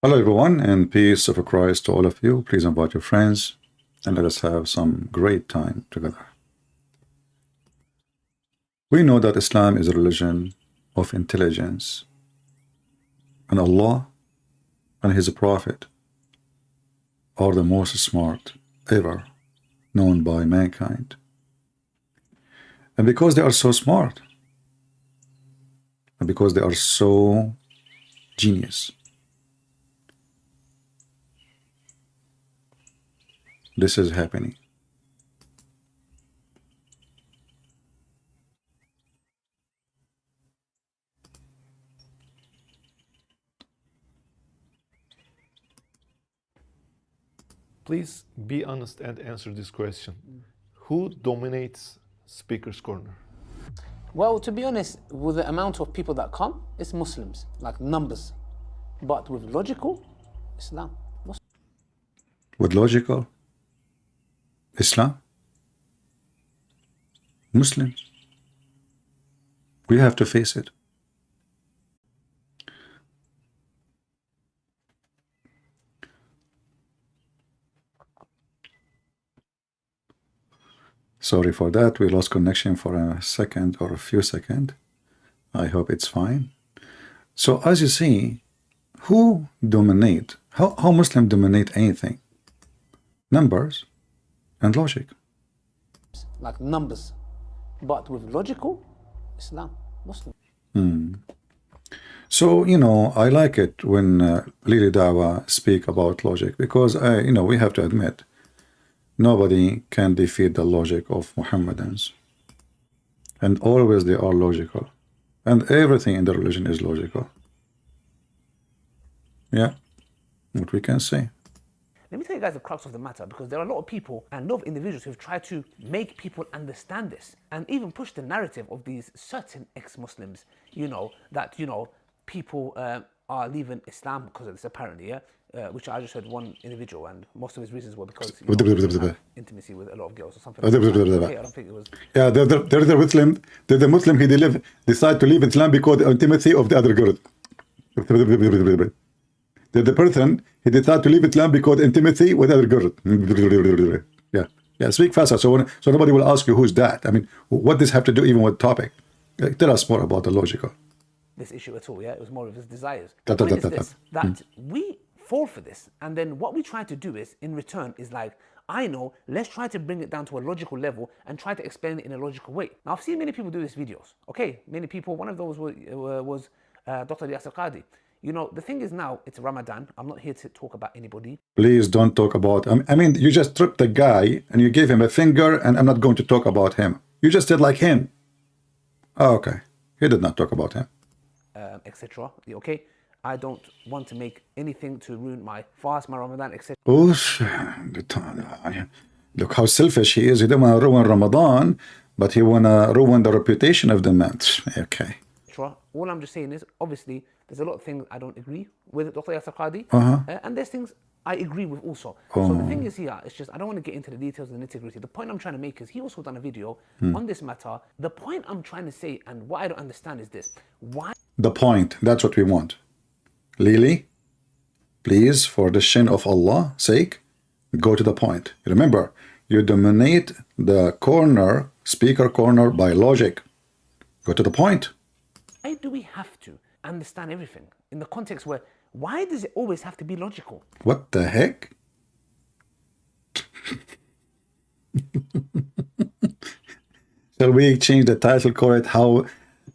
Hello, everyone, and peace of Christ to all of you. Please invite your friends and let us have some great time together. We know that Islam is a religion of intelligence, and Allah and His Prophet are the most smart ever known by mankind. And because they are so smart, and because they are so genius, this is happening. Please be honest and answer this question. Who dominates Speaker's Corner? Well, to be honest, with the amount of people that come, it's Muslims, like numbers. But with logical, Islam. With logical, Islam, Muslims. We have to face it. Sorry for that. We lost connection for a second or a few seconds. I hope it's fine. So as you see, who dominate? How Muslim dominate anything? Numbers and logic. Like numbers. But with logical, Islam, Muslim. So, I like it when Lili Dawa speak about logic because, we have to admit, nobody can defeat the logic of Muhammadans. And always they are logical. And everything in the religion is logical. Yeah, what we can say. Let me tell you guys the crux of the matter, because there are a lot of people and a lot of individuals who've tried to make people understand this and even push the narrative of these certain ex-Muslims, that, people are leaving Islam because of this, apparently, yeah? Which I just heard one individual, and most of his reasons were because he had intimacy with a lot of girls or something. Okay, I don't think it was. Yeah, they're the Muslim. They're the Muslim. He decide to leave Islam because of intimacy of the other girl. They're the person he decided to leave Islam because intimacy with other girl. Yeah. Speak faster, so nobody will ask you who's that. I mean, what does have to do even with topic? Tell us more about the logical. This issue at all, yeah? It was more of his desires. That We fall for this, and then what we try to do is, in return, is like, let's try to bring it down to a logical level and try to explain it in a logical way. Now, I've seen many people do these videos, okay? Many people, one of those was Dr. Yasir Qadhi. The thing is now, it's Ramadan. I'm not here to talk about anybody. Please don't talk about, you just tripped the guy and you gave him a finger, and I'm not going to talk about him. You just did like him. Oh, okay. He did not talk about him. Etc. Okay? I don't want to make anything to ruin my fast, my Ramadan, etc. Look how selfish he is. He didn't want to ruin Ramadan, but he want to ruin the reputation of the man. Okay. All I'm just saying is, obviously, there's a lot of things I don't agree with Dr. Yasir Qadhi, and there's things I agree with also. So the thing is here, it's just, I don't want to get into the details and the nitty-gritty. The point I'm trying to make is, he also done a video on this matter. The point I'm trying to say, and what I don't understand is this. Why? The point, that's what we want. Lili, please, for the shin of Allah's sake, go to the point. Remember, you dominate the speaker corner by logic. Go to the point. Why do we have to understand everything in the context where, why does it always have to be logical? What the heck? Shall we change the title, call it how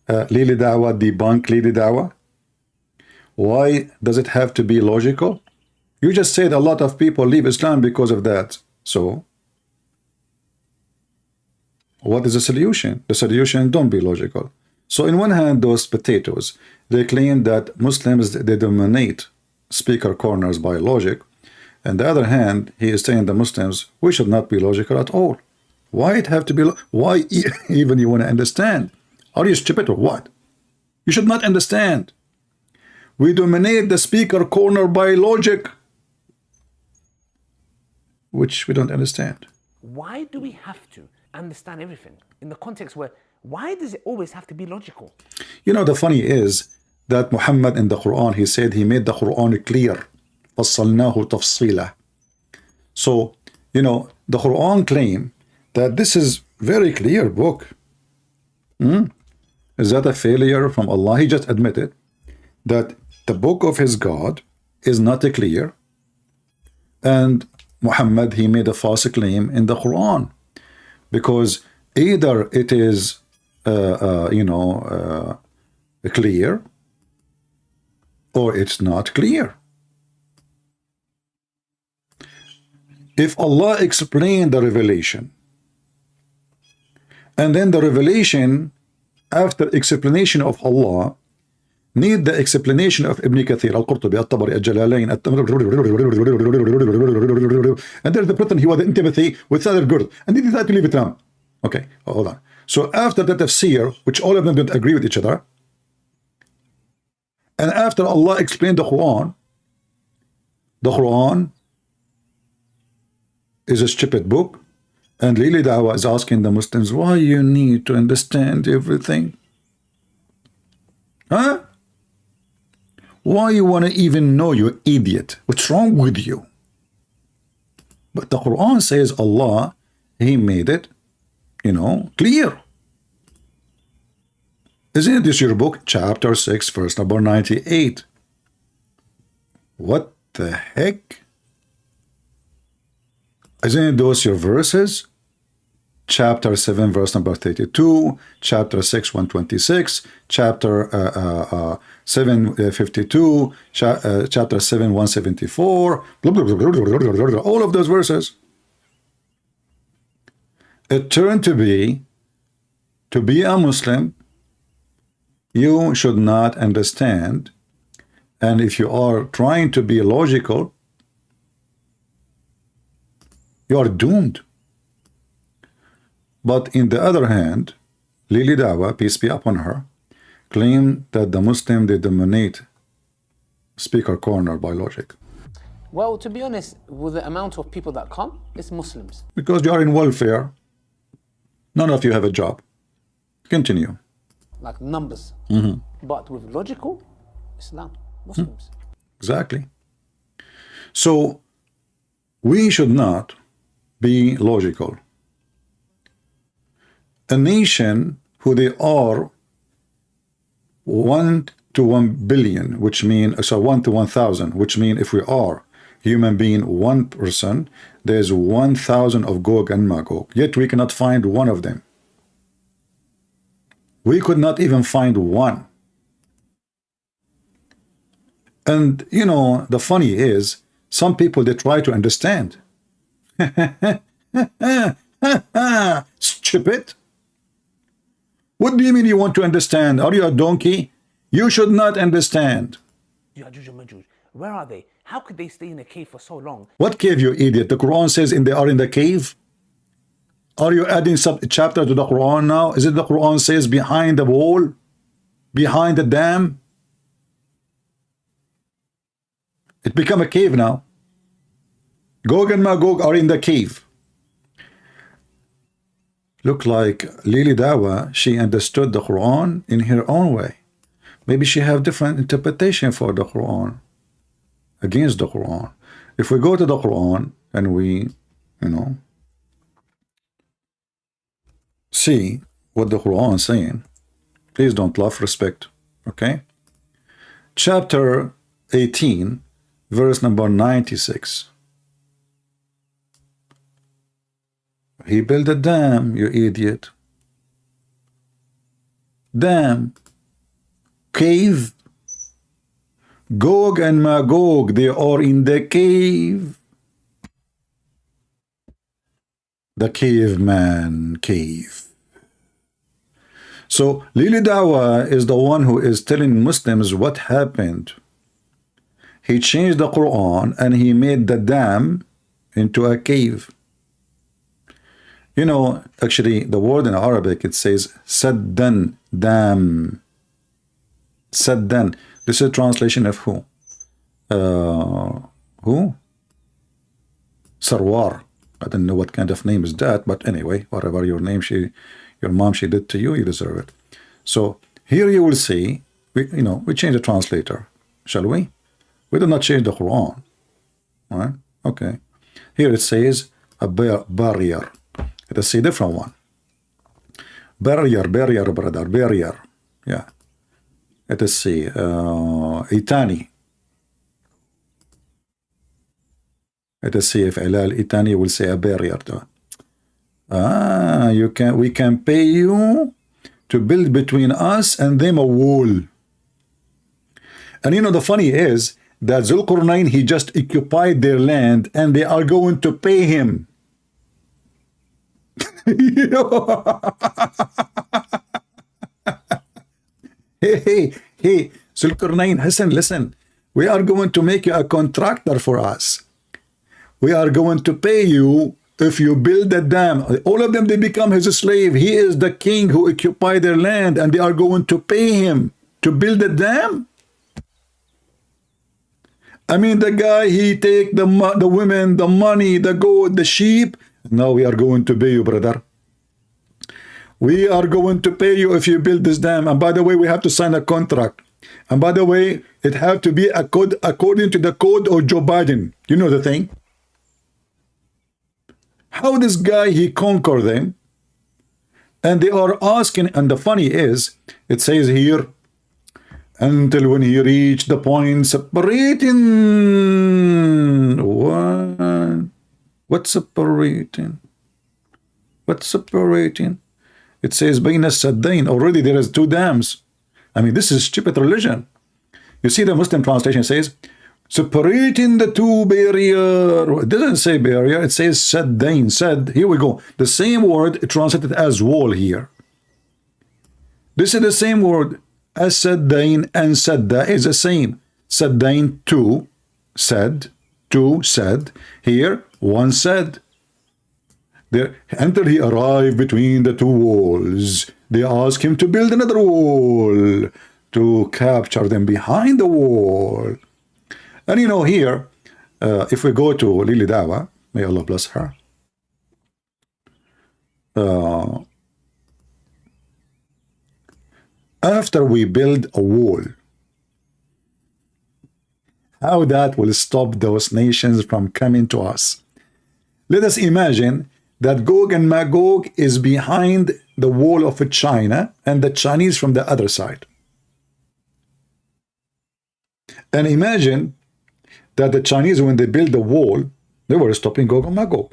Lili Dawa debunk Lili Dawa? Why does it have to be logical? You just said a lot of people leave Islam because of that. So, what is the solution? The solution, don't be logical. So in one hand, those potatoes, they claim that Muslims, they dominate speaker corners by logic. And the other hand, he is saying the Muslims, we should not be logical at all. Why it have to be, why even you want to understand? Are you stupid or what? You should not understand. We dominate the speaker corner by logic, which we don't understand. Why do we have to understand everything in the context where, why does it always have to be logical? The funny is that Muhammad in the Quran, he said he made the Quran clear. فصلناه تفصيلا. So, you know, the Quran claim that this is very clear book. Is that a failure from Allah? He just admitted that the book of his God is not clear, and Muhammad, he made a false claim in the Quran, because either it is clear, or it's not clear. If Allah explained the revelation, and then the revelation after explanation of Allah need the explanation of Ibn Kathir, Al-Qurtubi, Al-Tabari, Al-Jalalain, and there's the person, he was the intimacy with other girl, and he decided to leave it around. Okay, hold on. So after the tafsir, which all of them don't agree with each other, and after Allah explained the Quran is a stupid book, and Lili Dawah is asking the Muslims, why you need to understand everything? Huh? Why you want to even know, you idiot? What's wrong with you? But the Quran says Allah, he made it, clear. Isn't this your book? Chapter 6, verse number 98. What the heck? Isn't those your verses? Chapter 7, verse number 32, chapter 6, 126, chapter 7, 52, chapter 7, 174, blah, blah, blah, blah, blah, blah, blah, all of those verses. It turned to be a Muslim, you should not understand, and if you are trying to be logical, you are doomed. But in the other hand, Lili Dawah, peace be upon her, claimed that the Muslim, they dominate speaker corner by logic. Well, to be honest, with the amount of people that come, it's Muslims. Because you are in welfare, none of you have a job. Continue. Like numbers. But with logical, Islam, Muslims. Exactly. So, we should not be logical. A nation who they are 1 to 1 billion, which mean 1 to 1,000, which mean if we are human being 1 person, there's 1,000 of Gog and Magog. Yet we cannot find one of them. We could not even find one. And the funny is, some people, they try to understand. Stupid. What do you mean you want to understand? Are you a donkey? You should not understand. Ya'juj and Ma'juj, where are they? How could they stay in a cave for so long? What cave, you idiot? The Quran says they are in the cave. Are you adding some chapter to the Quran now? Is it the Quran says behind the wall? Behind the dam? It become a cave now. Gog and Magog are in the cave. Look like Lili Dawah, she understood the Quran in her own way. Maybe she have different interpretation for the Quran against the Quran. If we go to the Quran and we, see what the Quran is saying, please don't laugh, respect, okay? Chapter 18, verse number 96. He built a dam, you idiot. Dam. Cave. Gog and Magog, they are in the cave. The caveman cave. So Lili Dawah is the one who is telling Muslims what happened. He changed the Quran and he made the dam into a cave. Actually, the word in Arabic, it says saddan, dam. Saddan. This is a translation of who? Who? Sarwar. I don't know what kind of name is that, but anyway, whatever your name your mom she did to you, you deserve it. So here you will see, we change the translator, shall we? We do not change the Quran. All right? Okay. Here it says a barrier. Let us see a different one. Barrier, brother, barrier. Yeah. Let us see. Itani. Let us see if Ilal Itani will say a barrier. We can pay you to build between us and them a wall. And you know, the funny is that Zulqarnain, he just occupied their land and they are going to pay him. You know? Hey, Zulqarnain, listen. We are going to make you a contractor for us. We are going to pay you if you build a dam. All of them, they become his slave. He is the king who occupied their land, and they are going to pay him to build a dam. I mean, the guy, he take the women, the money, the goat, the sheep. Now we are going to pay you, brother. We are going to pay you if you build this dam. And by the way, we have to sign a contract. And by the way, it have to be a code according to the code of Joe Biden. You know the thing. How this guy, he conquer them. And they are asking, and the funny is, it says here, until when he reached the point separating. What? What's separating? What's separating? It says Bayna Saddain. Already there is two dams. I mean, this is stupid religion. You see, the Muslim translation says separating the two barrier. It doesn't say barrier, it says Saddain. Sad. Here we go. The same word translated as wall here. This is the same word as Saddain, and Sadda is the same. Saddain, two, said, two, said. Here, one said. There, until he arrived between the two walls, they asked him to build another wall to capture them behind the wall. And you know, here, if we go to Lily Dawa, may Allah bless her, after we build a wall, how that will stop those nations from coming to us? Let us imagine that Gog and Magog is behind the wall of China and the Chinese from the other side. And imagine that the Chinese, when they built the wall, they were stopping Gog and Magog.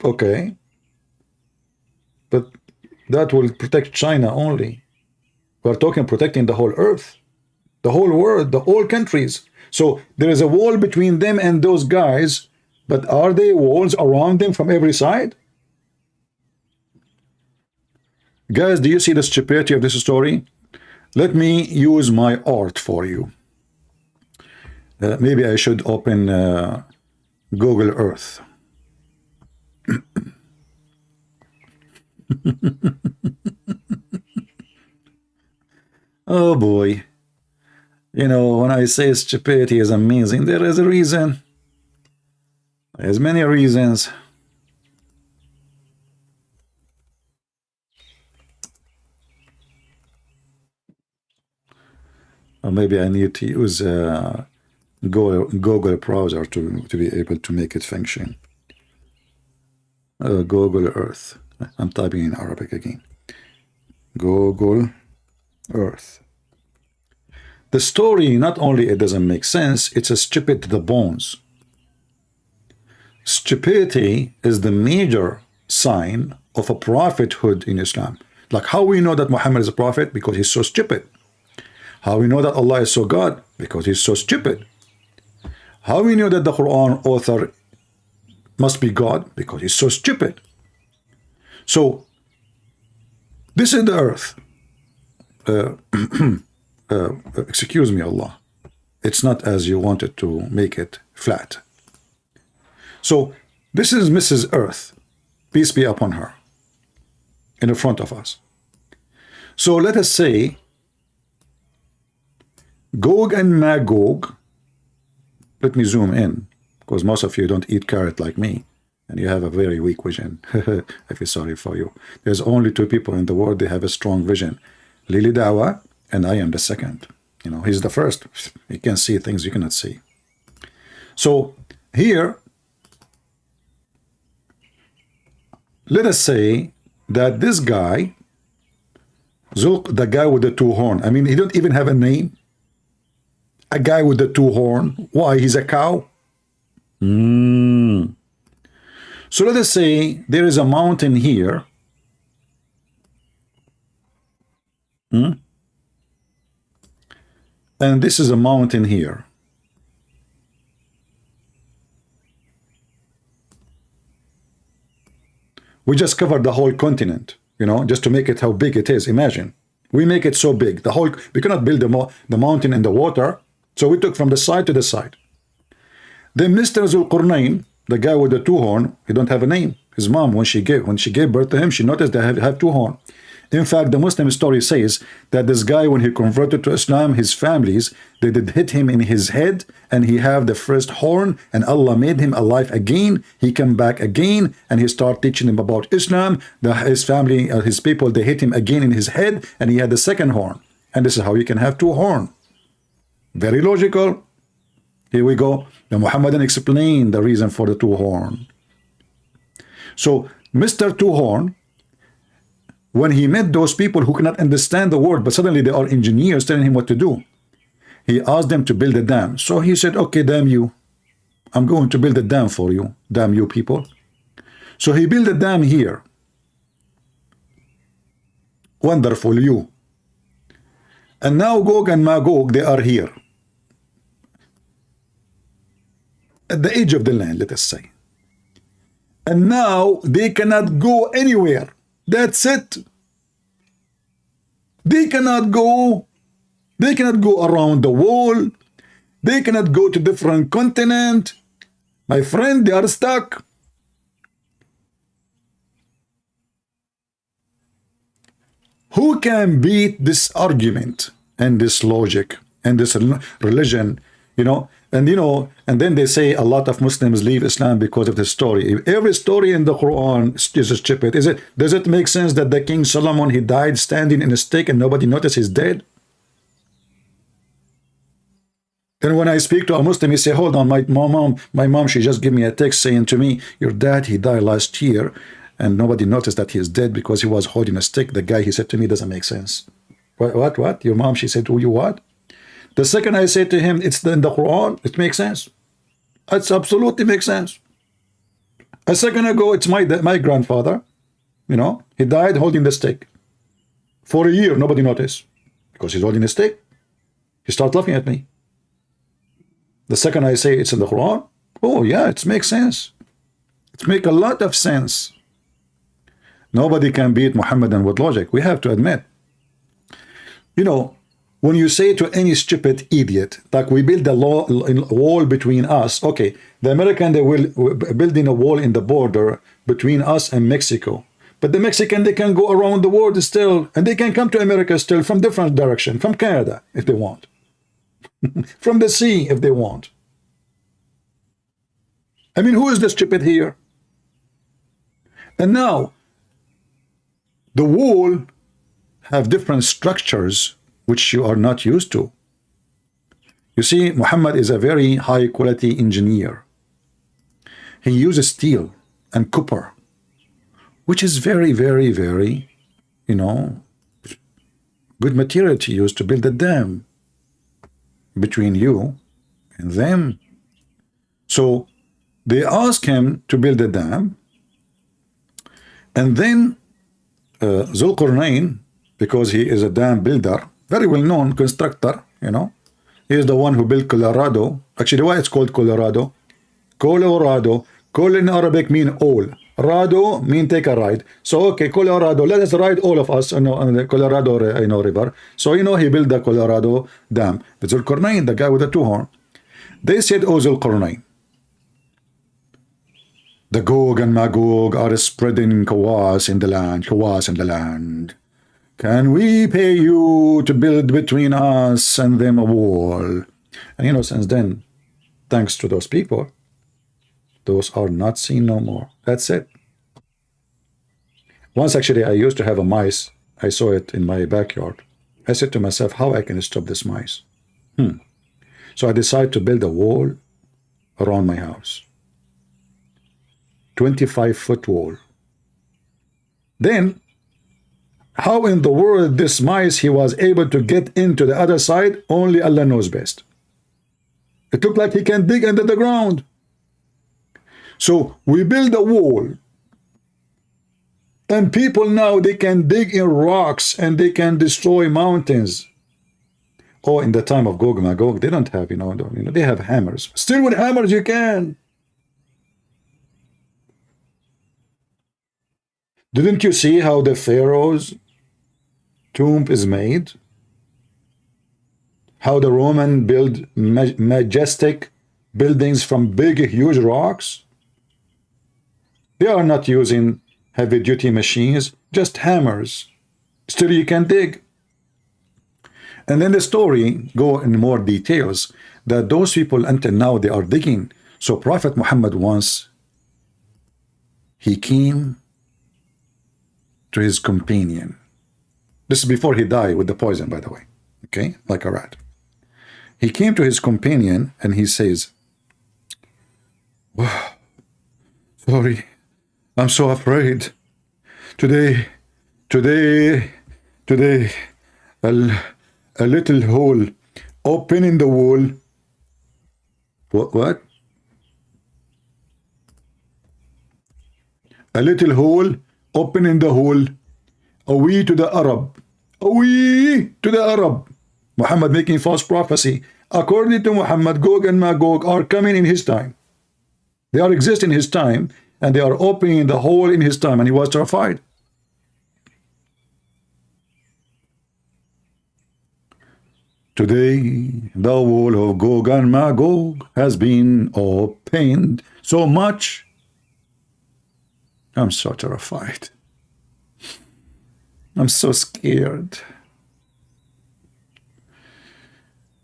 Okay. But that will protect China only. We're talking protecting the whole earth, the whole world, the whole countries. So there is a wall between them and those guys, but are there walls around them from every side? Guys, do you see the stupidity of this story? Let me use my art for you. Maybe I should open Google Earth. Oh boy. You know, when I say stupidity is amazing, there is a reason. There's many reasons. Or maybe I need to use Google browser to be able to make it function. Google Earth. I'm typing in Arabic again. Google Earth. The story, not only it doesn't make sense, it's a stupid to the bones. Stupidity is the major sign of a prophethood in Islam. Like how we know that Muhammad is a prophet? Because he's so stupid. How we know that Allah is so God? Because he's so stupid. How we know that the Quran author must be God? Because he's so stupid. So, this is the earth. Excuse me, Allah. It's not as you wanted to make it flat. So, this is Mrs. Earth. Peace be upon her. In the front of us. So, let us say Gog and Magog. Let me zoom in, because most of you don't eat carrot like me, and you have a very weak vision. I feel sorry for you. There's only two people in the world, they have a strong vision. Lily Dawa, and I am the second. You know, he's the first. He can see things you cannot see. So here, let us say that this guy, Zulq, the guy with the two horn, I mean, he don't even have a name. A guy with the two horn. Why? He's a cow? So let us say there is a mountain here. And this is a mountain here. We just covered the whole continent, you know, just to make it how big it is. Imagine. We make it so big. The whole, we cannot build the mountain in the water. So we took from the side to the side. Then Mr. Zulqarnain, the guy with the two horn, he don't have a name. His mom, when she gave birth to him, she noticed they have two horn. In fact, the Muslim story says that this guy, when he converted to Islam, his families, they did hit him in his head, and he have the first horn, and Allah made him alive again. He came back again, and he started teaching him about Islam. His family, his people, they hit him again in his head, and he had the second horn. And this is how you can have two horn. Very logical. Here we go. The Muhammadan explained the reason for the two horn. So Mr. Two Horn, when he met those people who cannot understand the word, but suddenly they are engineers telling him what to do, he asked them to build a dam. So he said, okay, damn you, I'm going to build a dam for you, damn you people. So he built a dam here. Wonderful, you. And now Gog and Magog, they are here. At the edge of the land, let us say. And now they cannot go anywhere. That's it. They cannot go. They cannot go around the wall. They cannot go to different continent. My friend, they are stuck. Who can beat this argument and this logic and this religion, you know? And you know, and then they say a lot of Muslims leave Islam because of this story. Every story in the Quran is stupid. Does it make sense that the King Solomon, he died standing in a stake and nobody noticed he's dead? Then when I speak to a Muslim, he say, hold on, my mom, she just gave me a text saying to me, your dad, he died last year and nobody noticed that he's dead because he was holding a stick. The guy, he said to me, doesn't make sense. What? Your mom, she said to you what? The second I say to him, it's in the Quran, it makes sense. It absolutely makes sense. A second ago, it's my grandfather, you know, he died holding the stick. For a year, nobody noticed because he's holding a stick. He started laughing at me. The second I say it's in the Quran, oh yeah, it makes sense. It makes a lot of sense. Nobody can beat Muhammadan with logic. We have to admit. You know, when you say to any stupid idiot, like we build a wall between us, okay, the American, they will building a wall in the border between us and Mexico. But the Mexican, they can go around the world still, and they can come to America still from different direction, from Canada, if they want. From the sea, if they want. I mean, who is the stupid here? And now, the wall have different structures which you are not used to. You see, Muhammad is a very high quality engineer. He uses steel and copper, which is very, very, very, you know, good material to use to build a dam between you and them. So they ask him to build a dam, and then Zulqarnain, because he is a dam builder, very well-known constructor, you know. He is the one who built Colorado. Actually, why it's called Colorado? Colorado. Col in Arabic mean all. Rado mean take a ride. So, okay, Colorado, let us ride all of us on the Colorado river. So, you know, he built the Colorado Dam. The Zulqarnain, the guy with the two horn. They said, oh, Zulqarnain, the Gog and Magog are spreading chaos in the land. Can we pay you to build between us and them a wall? And you know, since then, thanks to those people, those are not seen no more. That's it. Once actually, I used to have a mice. I saw it in my backyard. I said to myself, how I can stop this mice? So I decided to build a wall around my house. 25-foot wall. Then, how in the world this mice he was able to get into the other side, only Allah knows best. It looked like he can dig under the ground. So we build a wall. And people now, they can dig in rocks and they can destroy mountains. Oh, in the time of Gog and Magog, they don't have, they have hammers. Still with hammers you can. Didn't you see how the Pharaoh's tomb is made? How the Roman build majestic buildings from big, huge rocks? They are not using heavy-duty machines, just hammers. Still you can dig. And then the story go in more details that those people until now they are digging. So Prophet Muhammad once, he came to his companion. This is before he died with the poison, by the way. Okay, like a rat. He came to his companion and he says, "Wow, sorry, I'm so afraid. Today, a little hole open in the wall." What? A little hole open in the hole. Away to the Arab. Away to the Arab. Muhammad making false prophecy. According to Muhammad, Gog and Magog are coming in his time. They are exist in his time, and they are opening the hole in his time, and he was terrified. Today, the wall of Gog and Magog has been opened so much. I'm so terrified. I'm so scared.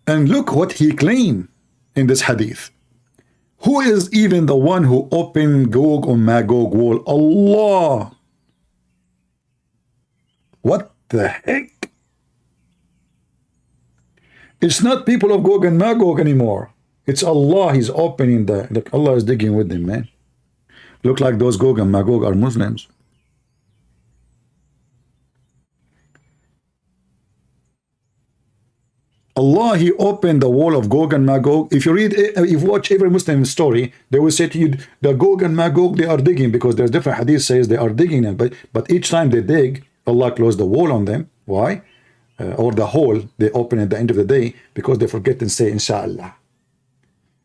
And look what he claimed in this hadith. Who is even the one who opened Gog and Magog wall? Allah. What the heck? It's not people of Gog and Magog anymore. It's Allah. He's opening the... Look, Allah is digging with them, man. Look like those Gog and Magog are Muslims. Allah, he opened the wall of Gog and Magog. If you read, if you watch every Muslim story, they will say to you, the Gog and Magog, they are digging, because there's different hadith says they are digging them. But each time they dig, Allah closed the wall on them. Why? Or the hole they open at the end of the day, because they forget and say, Inshallah.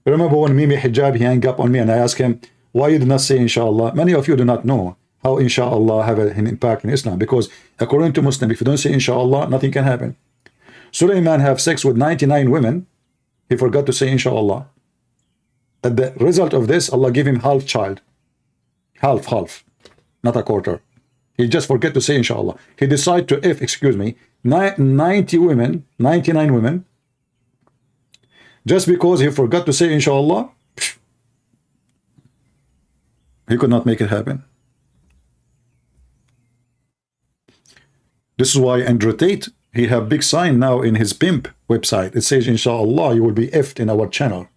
Remember when Mimi Hijab, he hung up on me and I asked him, why you did not say Inshallah? Many of you do not know how Inshallah have an impact in Islam, because according to Muslim, if you don't say Inshallah, nothing can happen. Sulaiman have sex with 99 women. He forgot to say Inshallah. At the result of this, Allah gave him half child. Half, not a quarter. He just forget to say Inshallah. He decided to 99 women, just because he forgot to say Inshallah, he could not make it happen. This is why Andrew Tate, he have big sign now in his pimp website. It says, Inshallah, you will be effed in our channel.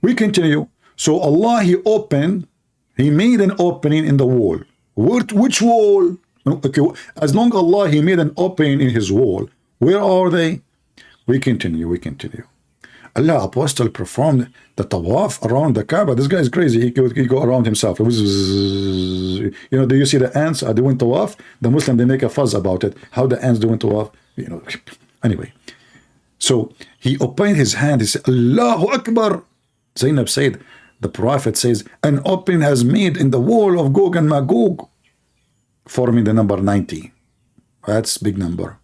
We continue. So Allah, he made an opening in the wall. Which wall? Okay, as long as Allah, he made an opening in his wall. Where are they? We continue. Allah Apostle performed the tawaf around the Kaaba. This guy is crazy. He go around himself. Do you see the ants are doing tawaf? The Muslim, they make a fuss about it. How the ants doing tawaf? Anyway. So he opened his hand. He said, Allahu Akbar. Zainab said, the Prophet says, an opening has made in the wall of Gog and Magog, forming the number 90. That's big number.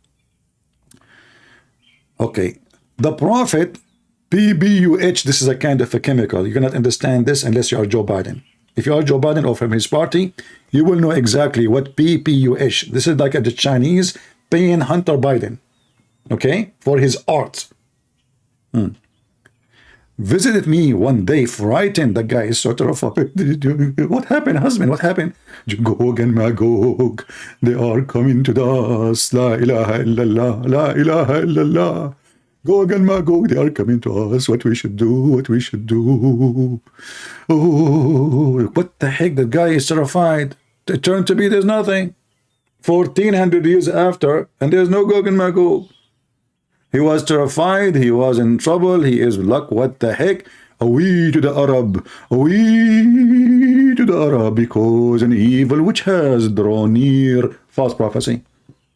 Okay. The Prophet, PBUH, this is a kind of a chemical. You cannot understand this unless you are Joe Biden. If you are Joe Biden or from his party, you will know exactly what PPUH. This is like the Chinese paying Hunter Biden, okay, for his art. visited me one day, frightened. The guy is so terrified. What happened, husband? What happened? Gog and Magog, they are coming to us. La ilaha illallah, la ilaha illallah. Gog and Magog, they are coming to us. What we should do, what we should do. Oh, what the heck? The guy is terrified. It turned to be there's nothing. 1400 years after, and there's no Gog and Magog. He was terrified, he was in trouble, he is luck. What the heck? Away to the Arab, away to the Arab, because an evil which has drawn near. False prophecy.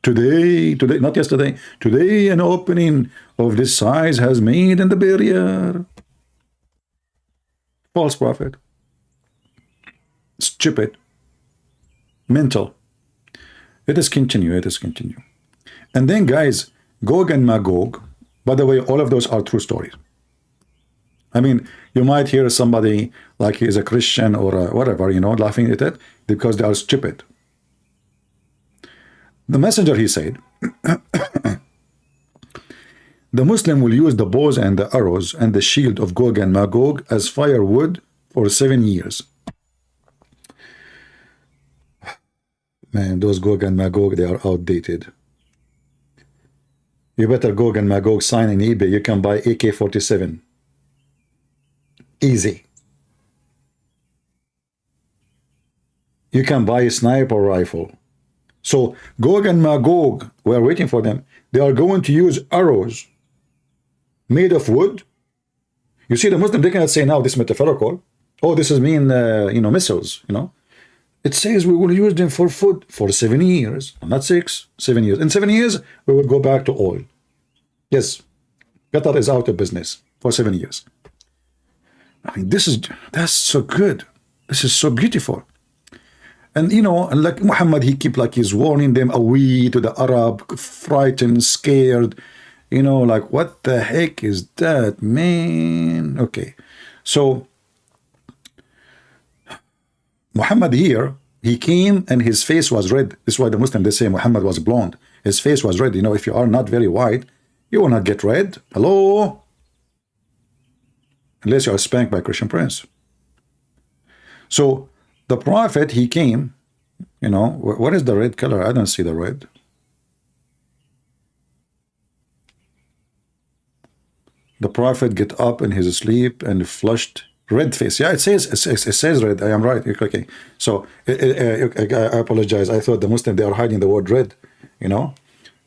Today, not yesterday, today an opening of this size has made in the barrier. False prophet. Stupid. Mental. Let us continue, let us continue. And then guys, Gog and Magog, by the way, all of those are true stories. I mean, you might hear somebody like he is a Christian or whatever, you know, laughing at it because they are stupid. The messenger, he said, the Muslim will use the bows and the arrows and the shield of Gog and Magog as firewood for 7 years. Man, those Gog and Magog, they are outdated. You better Gog and Magog sign in eBay. You can buy AK-47. Easy. You can buy a sniper rifle. So Gog and Magog, we are waiting for them. They are going to use arrows made of wood. You see, the Muslim, they cannot say now this metaphorical. Oh, this is mean, missiles, you know. It says we will use them for food for 7 years, not 6, 7 years. In 7 years, we will go back to oil. Yes, Qatar is out of business for 7 years. I mean, that's so good. This is so beautiful. And you know, like Muhammad, he keep like he's warning them away to the Arab, frightened, scared. You know, like what the heck is that, man? Okay, so Muhammad here, he came and his face was red. This is why the Muslim, they say Muhammad was blonde. His face was red. You know, if you are not very white, you will not get red. Hello? Unless you are spanked by Christian Prince. So the prophet, he came, you know, what is the red color? I don't see the red. The prophet get up in his sleep and flushed red face. Yeah, it says red. I am right. Okay. So I apologize. I thought the Muslim, they are hiding the word red, you know.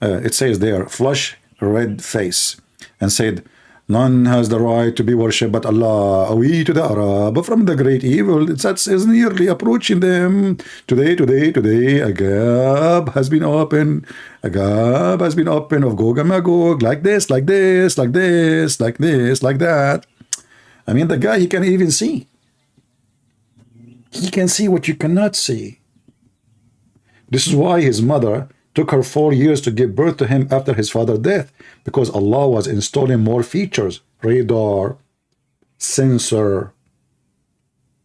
It says there, flush red face, and said, none has the right to be worshipped but Allah. Away to the Arab from the great evil that is nearly approaching them. Today, a gap has been opened. A gap has been opened of Gog and Magog, like this, like this, like this, like this, like that. I mean, the guy, he can even see. He can see what you cannot see. This is why his mother took her 4 years to give birth to him after his father's death, because Allah was installing more features: radar, sensor,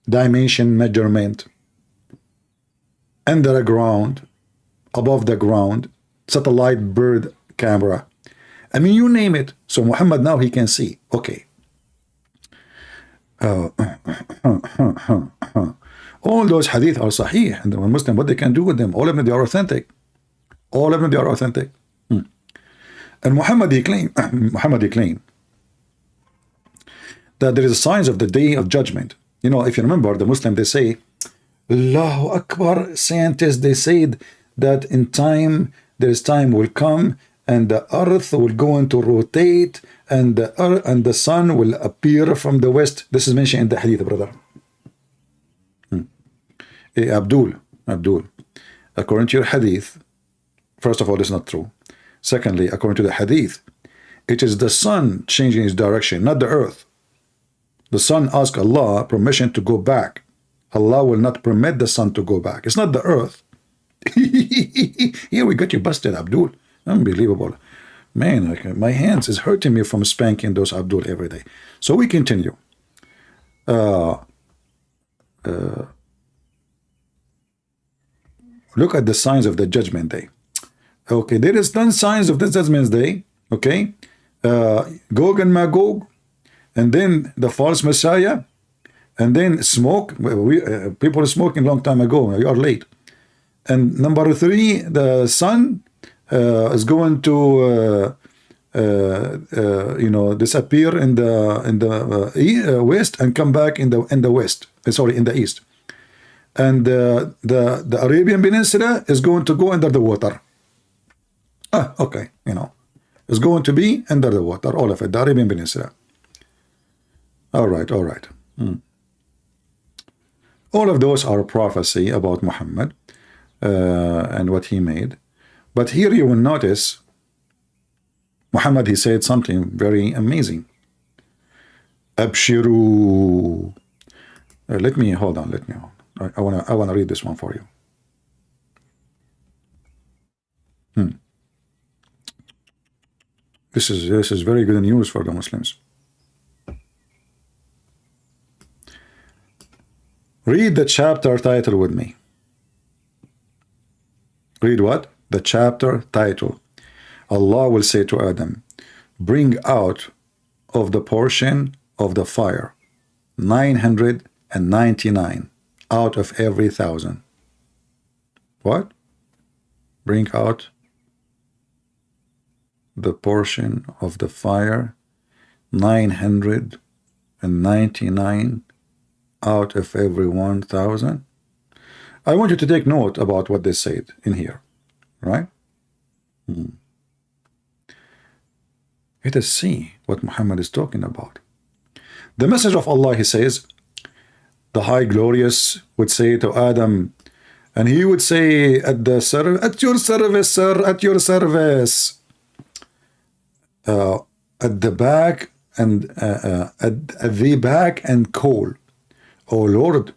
dimension measurement, under the ground, above the ground, satellite bird camera. I mean, you name it. So Muhammad now, he can see. Okay. All those hadith are sahih, and the Muslim, what they can do with them, all of them, they are authentic. All of them, they are authentic. And Muhammad, he claimed that there is signs of the day of judgment. You know, if you remember, the Muslim, they say, Allahu Akbar, scientists, they said that in time, there's time will come, and the earth will go into rotate, and the earth and the sun will appear from the west. This is mentioned in the hadith, brother. Abdul, according to your hadith, first of all, it's not true. Secondly, according to the hadith, it is the sun changing its direction, not the earth. The sun asks Allah permission to go back. Allah will not permit the sun to go back. It's not the earth. Here we got you busted, Abdul. Unbelievable. Man, my hands is hurting me from spanking those Abdul every day. So we continue. Look at the signs of the judgment day. Okay, there is 10 signs of the judgment day. Okay, Gog and Magog, and then the false Messiah, and then smoke. People smoking long time ago. You are late. And number 3, the sun is going to disappear in the west and come back in the west. Sorry, in the east. And the Arabian Peninsula is going to go under the water. Okay, it's going to be under the water, all of it, the Arabian Peninsula. All right. All of those are prophecy about Muhammad and what he made. But here you will notice Muhammad, he said something very amazing. Abshiru. Let me hold on. I wanna read this one for you. This is very good news for the Muslims. Read the chapter title with me. Read what? The chapter title. Allah will say to Adam, bring out of the portion of the fire 999 out of every 1,000. What? Bring out the portion of the fire 999 out of every 1,000. I want you to take note about what they said in here, right? Let us see what Muhammad is talking about. The message of Allah, he says, the High Glorious would say to Adam, and he would say at your service, sir, at your service. At the back and at the back and call, O Lord,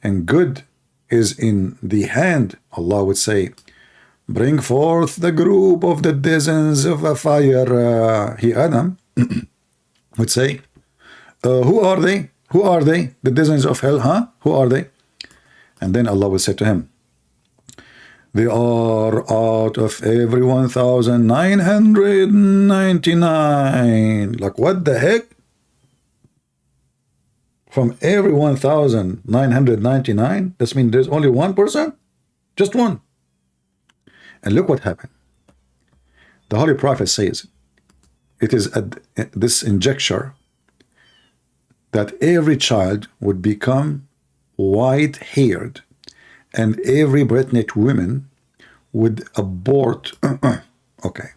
and good is in the hand. Allah would say, bring forth the group of the dozens of a fire. He, Adam, would say, who are they? Who are they? The dozens of hell, huh? Who are they? And then Allah would say to him, they are out of every 1,999. Like, what the heck? From every 1,999? That means there's only one person? Just one. And look what happened. The Holy Prophet says, it is at this injecture that every child would become white-haired, and every pregnant woman would abort. Okay.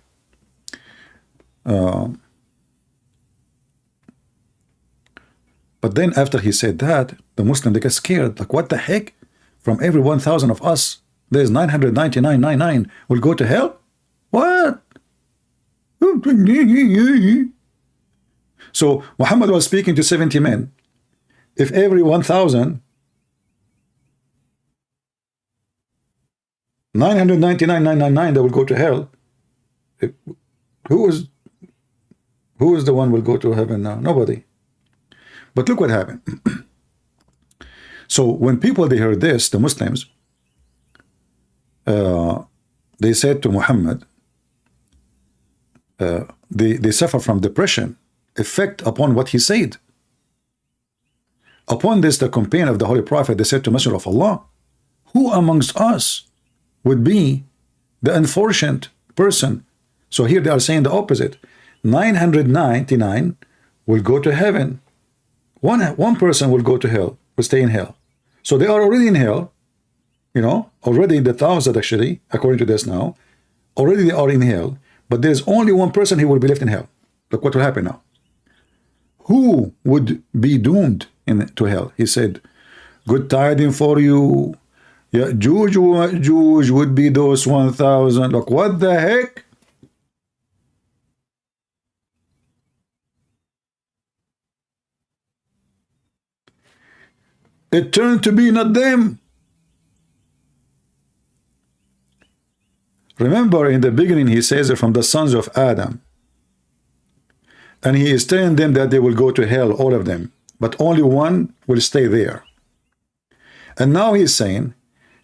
But then after he said that, the Muslim, they get scared. Like, what the heck? From every 1,000 of us, there's 999 will go to hell? What? So Muhammad was speaking to 70 men. If every 1,000 999,999 that will go to hell, who is the one will go to heaven now? Nobody. But look what happened. So when people, they heard this, the Muslims, they said to Muhammad, they suffer from depression effect upon what he said. Upon this, the companion of the Holy Prophet, they said to Messenger of Allah, who amongst us would be the unfortunate person? So here they are saying the opposite. 999 will go to heaven. One person will go to hell, will stay in hell. So they are already in hell, already the 1,000 actually, according to this now, already they are in hell, but there's only one person who will be left in hell. Look what will happen now. Who would be doomed to hell? He said, good tidings for you. Ya'juj would be those 1,000. Look, what the heck? It turned to be not them. Remember, in the beginning, he says it from the sons of Adam. And he is telling them that they will go to hell, all of them. But only one will stay there. And now he's saying,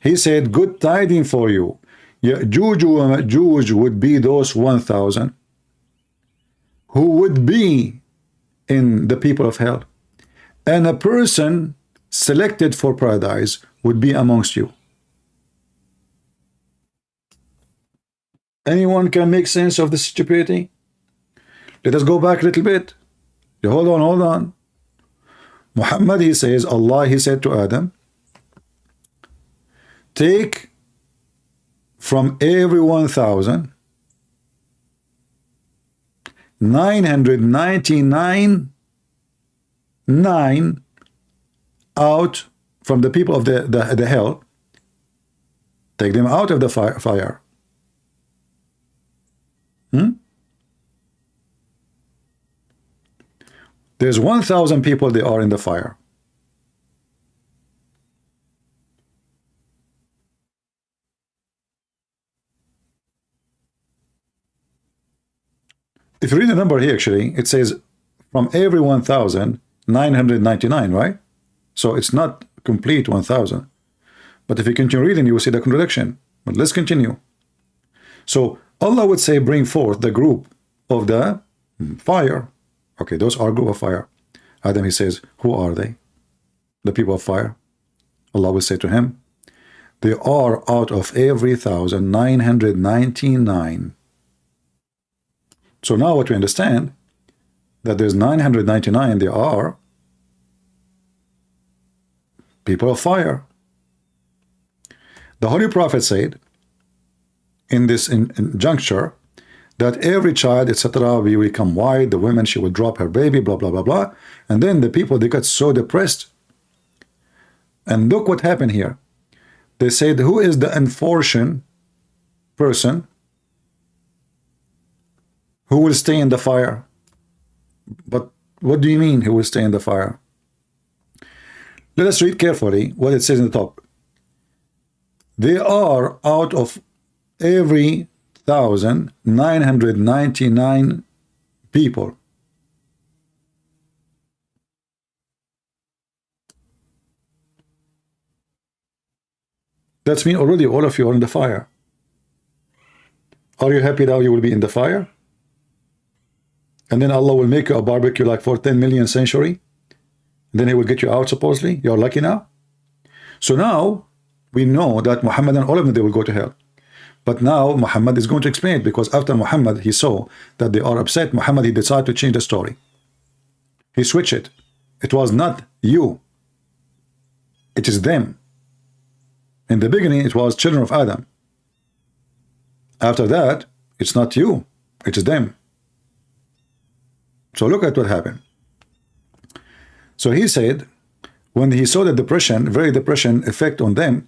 he said, good tidings for you. Ya'juj would be those 1,000 who would be in the people of hell, and a person selected for paradise would be amongst you. Anyone can make sense of this stupidity? Let us go back a little bit. Hold on. Muhammad, he says, Allah, he said to Adam, take from every 1,999 out from the people of the hell, take them out of the fire. There's 1,000 people, they are in the fire. If you read the number here, actually, it says from every 1,999, right? So it's not complete 1,000. But if you continue reading, you will see the contradiction. But let's continue. So Allah would say, bring forth the group of the fire. Okay, those are group of fire. Adam, he says, who are they? The people of fire. Allah will say to him, they are out of every 1,999. So now what we understand, that there's 999, they are people of fire. The Holy Prophet said, in this juncture, that every child, etc., will become white, the woman, she will drop her baby, blah, blah, blah, blah. And then the people, they got so depressed. And look what happened here. They said, who is the unfortunate person who will stay in the fire? But what do you mean, who will stay in the fire? Let us read carefully what it says in the top. They are out of every 1,999 people. That's mean already all of you are in the fire. Are you happy now you will be in the fire? And then Allah will make you a barbecue like for 10 million century. Then he will get you out supposedly. You're lucky now. So now we know that Muhammad and all of them, they will go to hell. But now Muhammad is going to explain it, because after Muhammad, he saw that they are upset. Muhammad, he decided to change the story. He switched it. It was not you. It is them. In the beginning, it was children of Adam. After that, it's not you. It is them. So look at what happened. So he said, when he saw the depression, very depression effect on them,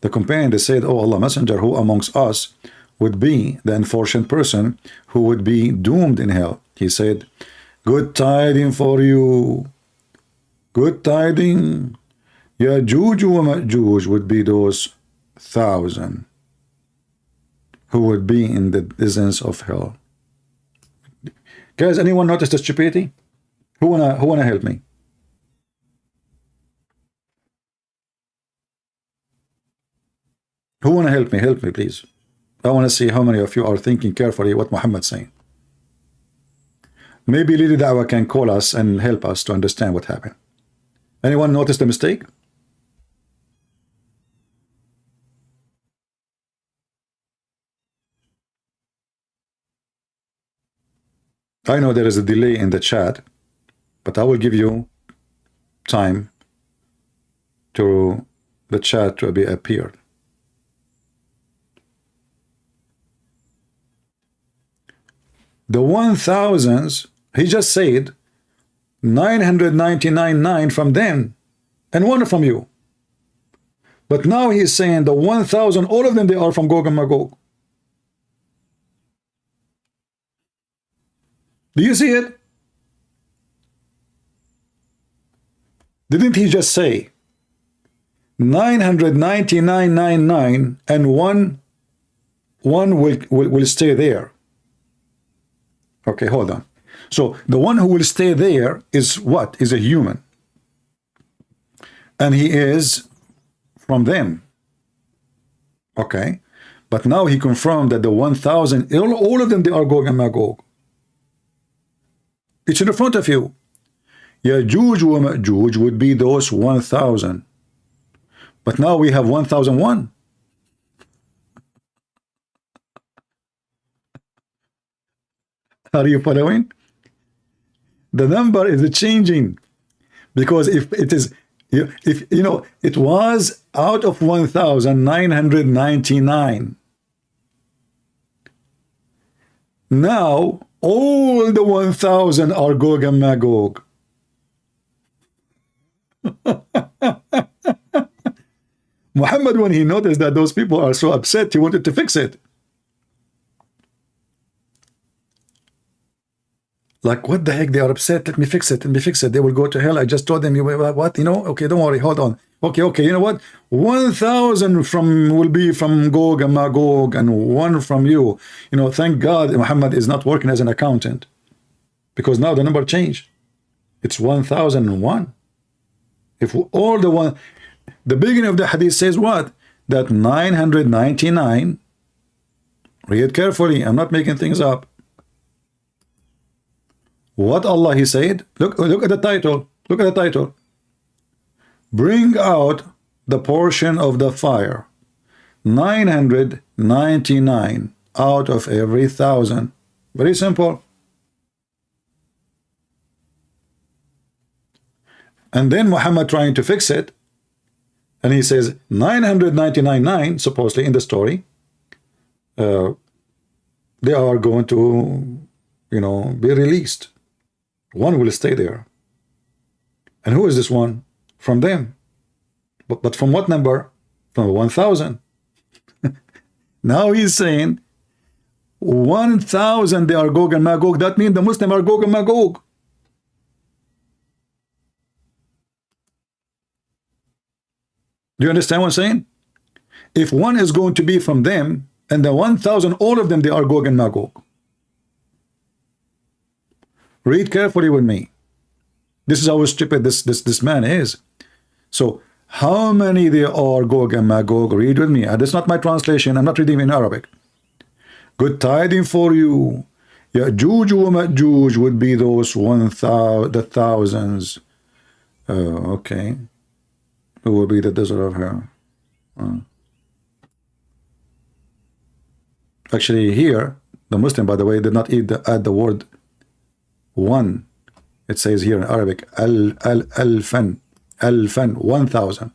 the companion, they said, oh Allah Messenger, who amongst us would be the unfortunate person who would be doomed in hell? He said, good tidings for you. Good tidings. Ya'juj wa Ma'juj would be those 1,000 who would be in the distance of hell. Guys, anyone notice the stupidity? Who wanna help me? Who wanna help me? Help me, please. I want to see how many of you are thinking carefully what Muhammad's saying. Maybe Lili Dawah can call us and help us to understand what happened. Anyone notice the mistake? I know there is a delay in the chat, but I will give you time to the chat to be appeared. The 1,000s, he just said 999 from them and one from you. But now he's saying the 1,000, all of them, they are from Gog and Magog. Do you see it? Didn't he just say 999 and one will stay there? Okay, hold on. So the one who will stay there is what? Is a human. And he is from them. Okay. But now he confirmed that the 1,000, all of them, they are Gog and Magog. It's in front of you. Ya'juj wa Ma'juj would be those 1,000. But now we have 1,001. Are you following? The number is changing, because if it is, if you know, it was out of 1,999. Now all the 1,000 are Gog and Magog. Muhammad, when he noticed that those people are so upset, he wanted to fix it. Like, what the heck? They are upset. Let me fix it. Let me fix it. They will go to hell. I just told them, what? You know, okay, don't worry. Hold on. Okay. You know what? 1,000 will be from Gog and Magog, and 1 from you. You know, thank God Muhammad is not working as an accountant, because now the number changed. It's 1,001. If all the beginning of the hadith says what? That 999. Read carefully. I'm not making things up. What Allah He said? Look at the title. Look at the title. Bring out the portion of the fire. 999 out of every 1,000. Very simple. And then Muhammad trying to fix it, and he says 999, supposedly in the story, they are going to, you know, be released. 1 will stay there. And who is this 1? From them. But from what number? From 1,000. Now he's saying 1,000 they are Gog and Magog. That means the Muslims are Gog and Magog. Do you understand what I'm saying? If 1 is going to be from them, and the 1,000, all of them, they are Gog and Magog. Read carefully with me. This is how stupid this man is. So, how many there are Gog and Magog? Read with me. That's not my translation. I'm not reading in Arabic. Good tidings for you. Ya'juj wa Ma'juj would be those the thousands. Okay. Who will be the desert of her? Actually, here, the Muslim, by the way, did not add the word 1. It says here in Arabic, alfan, 1,000.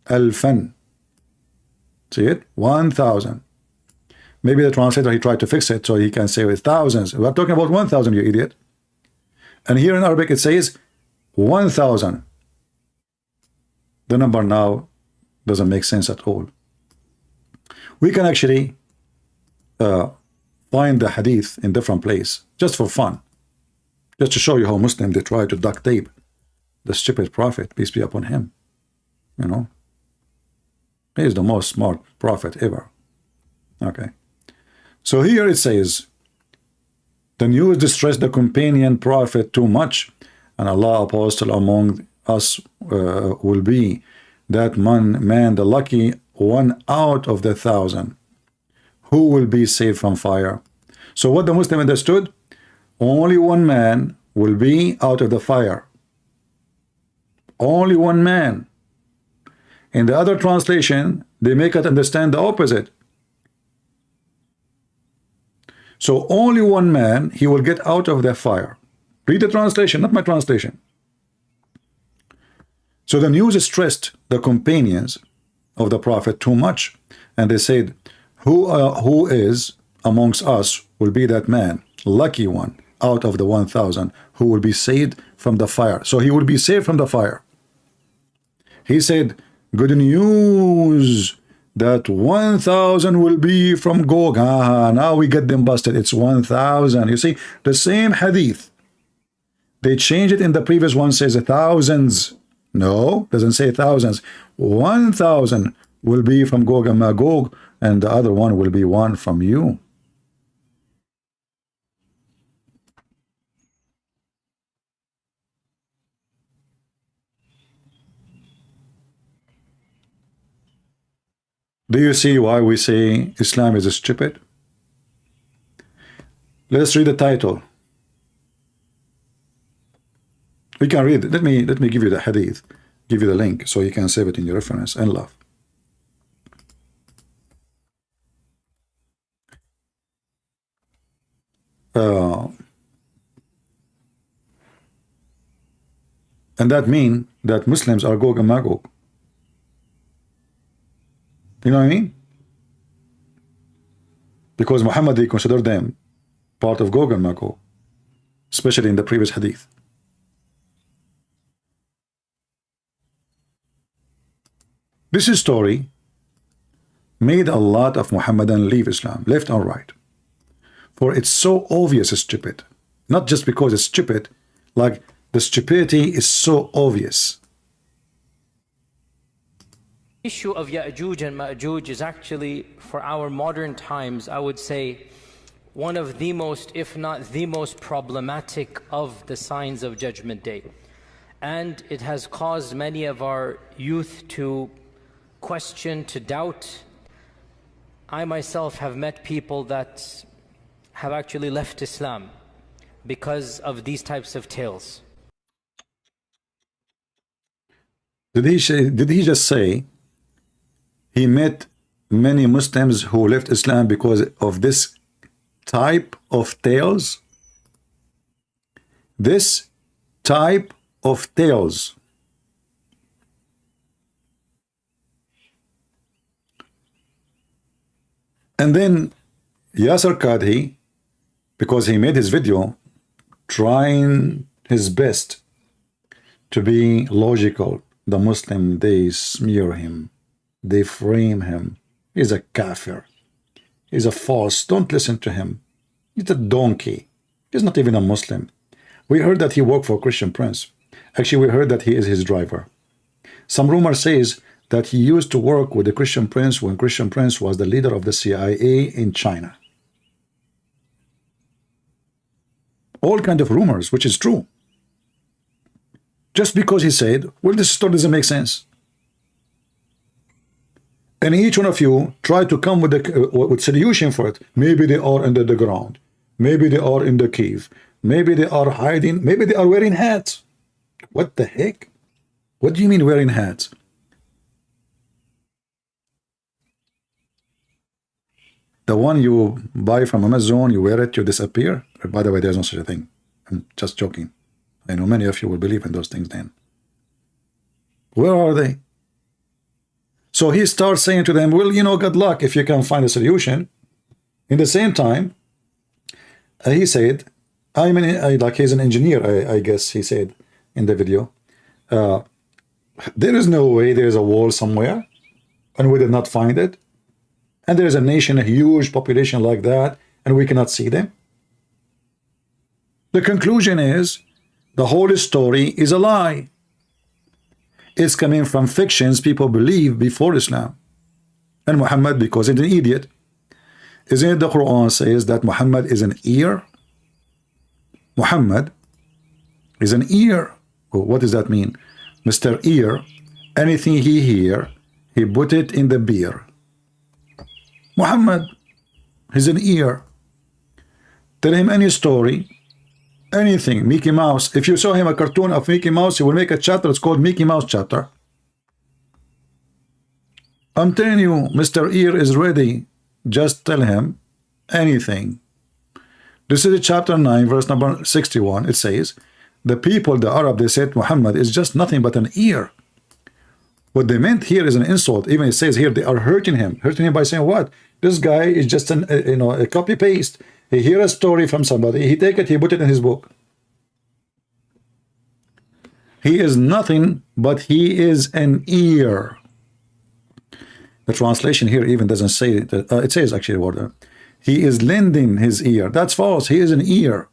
Alfan. See it? 1,000. Maybe the translator, he tried to fix it so he can say with thousands. We're talking about 1,000, you idiot. And here in Arabic, it says 1,000. The number now doesn't make sense at all. We can actually find the hadith in different place, just for fun. Just to show you how Muslims, they try to duct tape the stupid prophet, peace be upon him. You know, he is the most smart prophet ever. Okay. So here it says, the news distressed the companion prophet too much, and Allah apostle among us will be that man, the lucky 1 out of the 1,000, who will be saved from fire. So what the Muslim understood, only 1 man will be out of the fire. Only 1 man. In the other translation, they make it understand the opposite. So only 1 man, he will get out of the fire. Read the translation, not my translation. So the news stressed the companions of the prophet too much, and they said, who is amongst us will be that man, lucky 1 out of the 1,000, who will be saved from the fire. So he will be saved from the fire. He said, good news that 1,000 will be from Gog. Now we get them busted. It's 1,000. You see, the same hadith. They changed it in the previous one, says thousands. No, doesn't say thousands. 1,000 will be from Gog and Magog, and the other 1 will be 1 from you. Do you see why we say Islam is stupid? Let's read the title. We can read it. Let me give you the hadith, give you the link so you can save it in your reference and love. And that mean that Muslims are Gog and Magog. You know what I mean? Because Muhammad, they consider them part of Gog and Magog, especially in the previous hadith. This story made a lot of Muhammadan leave Islam, left and right. For it's so obvious it's stupid. Not just because it's stupid, like the stupidity is so obvious. Issue of Ya'juj and Ma'juj is actually, for our modern times, I would say, one of the most, if not the most problematic of the signs of Judgment Day. And it has caused many of our youth to question, to doubt. I myself have met people that have actually left Islam because of these types of tales. Did he just say he met many Muslims who left Islam because of this type of tales? This type of tales. And then Yasser Qadhi, because he made his video trying his best to be logical, the Muslim, they smear him, they frame him. He's a kafir, he's a false, don't listen to him, he's a donkey, he's not even a Muslim. We heard that he worked for Christian Prince. Actually, we heard that he is his driver. Some rumor says that he used to work with the Christian Prince when Christian Prince was the leader of the CIA in China. All kind of rumors, which is true. Just because he said, well, this story doesn't make sense. And each one of you try to come with solution for it. Maybe they are under the ground. Maybe they are in the cave. Maybe they are hiding. Maybe they are wearing hats. What the heck? What do you mean wearing hats? The one you buy from Amazon, you wear it, you disappear. By the way, there's no such a thing. I'm just joking. I know many of you will believe in those things then. Where are they? So he starts saying to them, well, you know, good luck if you can find a solution. In the same time, he said, like he's an engineer, I guess he said in the video, there is no way there is a wall somewhere and we did not find it. And there is a nation, a huge population like that, and we cannot see them. The conclusion is the whole story is a lie. It's coming from fictions people believe before Islam. And Muhammad, because he's an idiot, isn't it the Quran says that Muhammad is an ear? Muhammad is an ear. Well, what does that mean? Mr. Ear, anything he hear, he put it in the beer. Muhammad is an ear. Tell him any story, anything, Mickey Mouse. If you show him a cartoon of Mickey Mouse, he will make a chapter. It's called Mickey Mouse chapter. I'm telling you, Mr. Ear is ready. Just tell him anything. This is chapter 9, verse number 61. It says, the people, the Arab, they said Muhammad is just nothing but an ear. What they meant here is an insult. Even it says here they are hurting him by saying what? This guy is just a copy paste. He hear a story from somebody, he take it, he put it in his book. He is nothing but he is an ear. The translation here even doesn't say it. It says actually what he is lending his ear. That's false. He is an ear.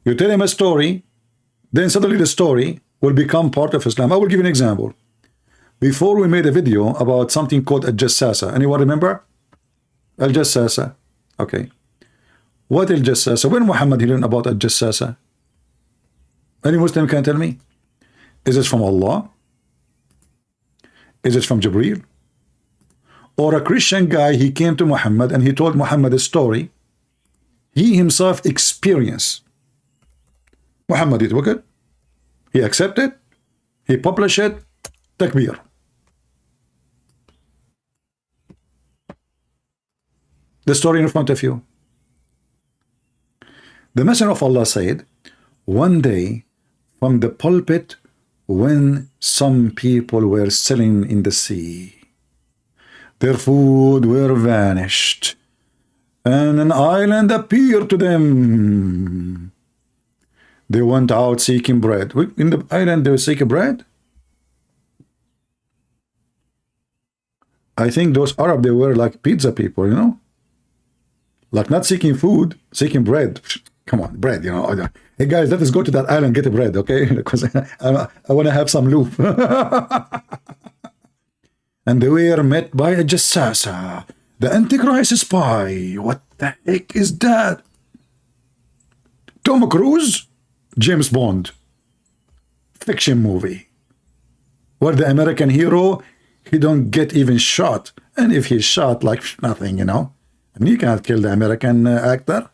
You tell him a story, then suddenly the story will become part of Islam. I will give you an example. Before we made a video about something called Al-Jassasa. Anyone remember? Al-Jassasa. Okay. What Al-Jassasa? When Muhammad learned about Al-Jassasa? Any Muslim can tell me? Is it from Allah? Is it from Jibreel? Or a Christian guy, he came to Muhammad and he told Muhammad a story he himself experienced. Muhammad he took it, he accepted, he published it, takbir. The story in front of you. The Messenger of Allah said, one day from the pulpit when some people were selling in the sea, their food were vanished, and an island appeared to them. They went out seeking bread. In the island they were seeking bread? I think those Arab, they were like pizza people, you know? Like not seeking food, seeking bread. Come on, bread, you know. Hey guys, let us go to that island and get the bread, okay? Because I want to have some loop. And they were met by a jassasa, the Antichrist spy. What the heck is that? Tom Cruise, James Bond, fiction movie, where the American hero, he don't get even shot. And if he's shot, like nothing, you know. I mean, you cannot kill the American actor.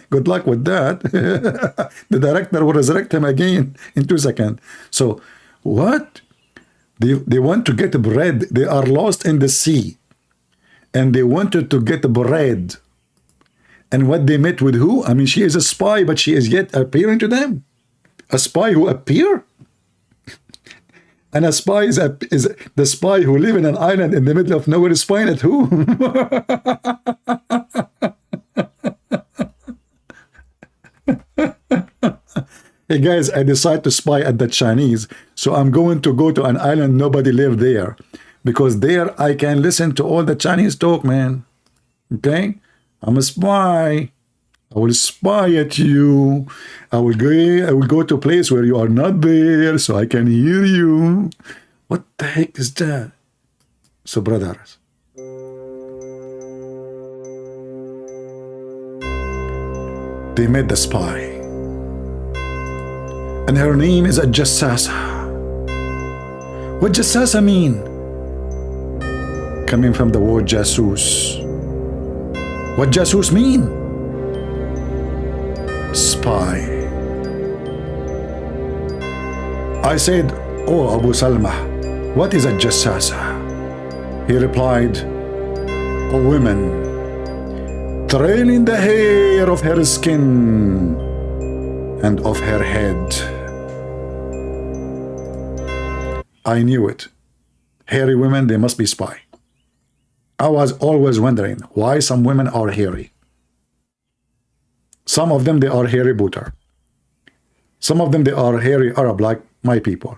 Good luck with that. The director will resurrect him again in 2 seconds. So, what? They want to get bread. They are lost in the sea. And they wanted to get bread. And what they met with who? I mean, she is a spy, but she is yet appearing to them. A spy who appear? And a spy is the spy who live in an island in the middle of nowhere, spying at who? Hey guys, I decide to spy at the Chinese, so I'm going to go to an island nobody live there, because there I can listen to all the Chinese talk, man. Okay? I'm a spy. I will spy at you. I will go to a place where you are not there, so I can hear you. What the heck is that? So, brothers, they met the spy, and her name is a jassasa. What jassasa mean? Coming from the word jasus. What jasus mean? Spy. I said, "Oh, Abu Salma, what is a jassasa?" He replied, "A woman trailing the hair of her skin and of her head." I knew it. Hairy women, they must be spy. I was always wondering why some women are hairy. Some of them, they are hairy booter. Some of them, they are hairy Arab, like my people.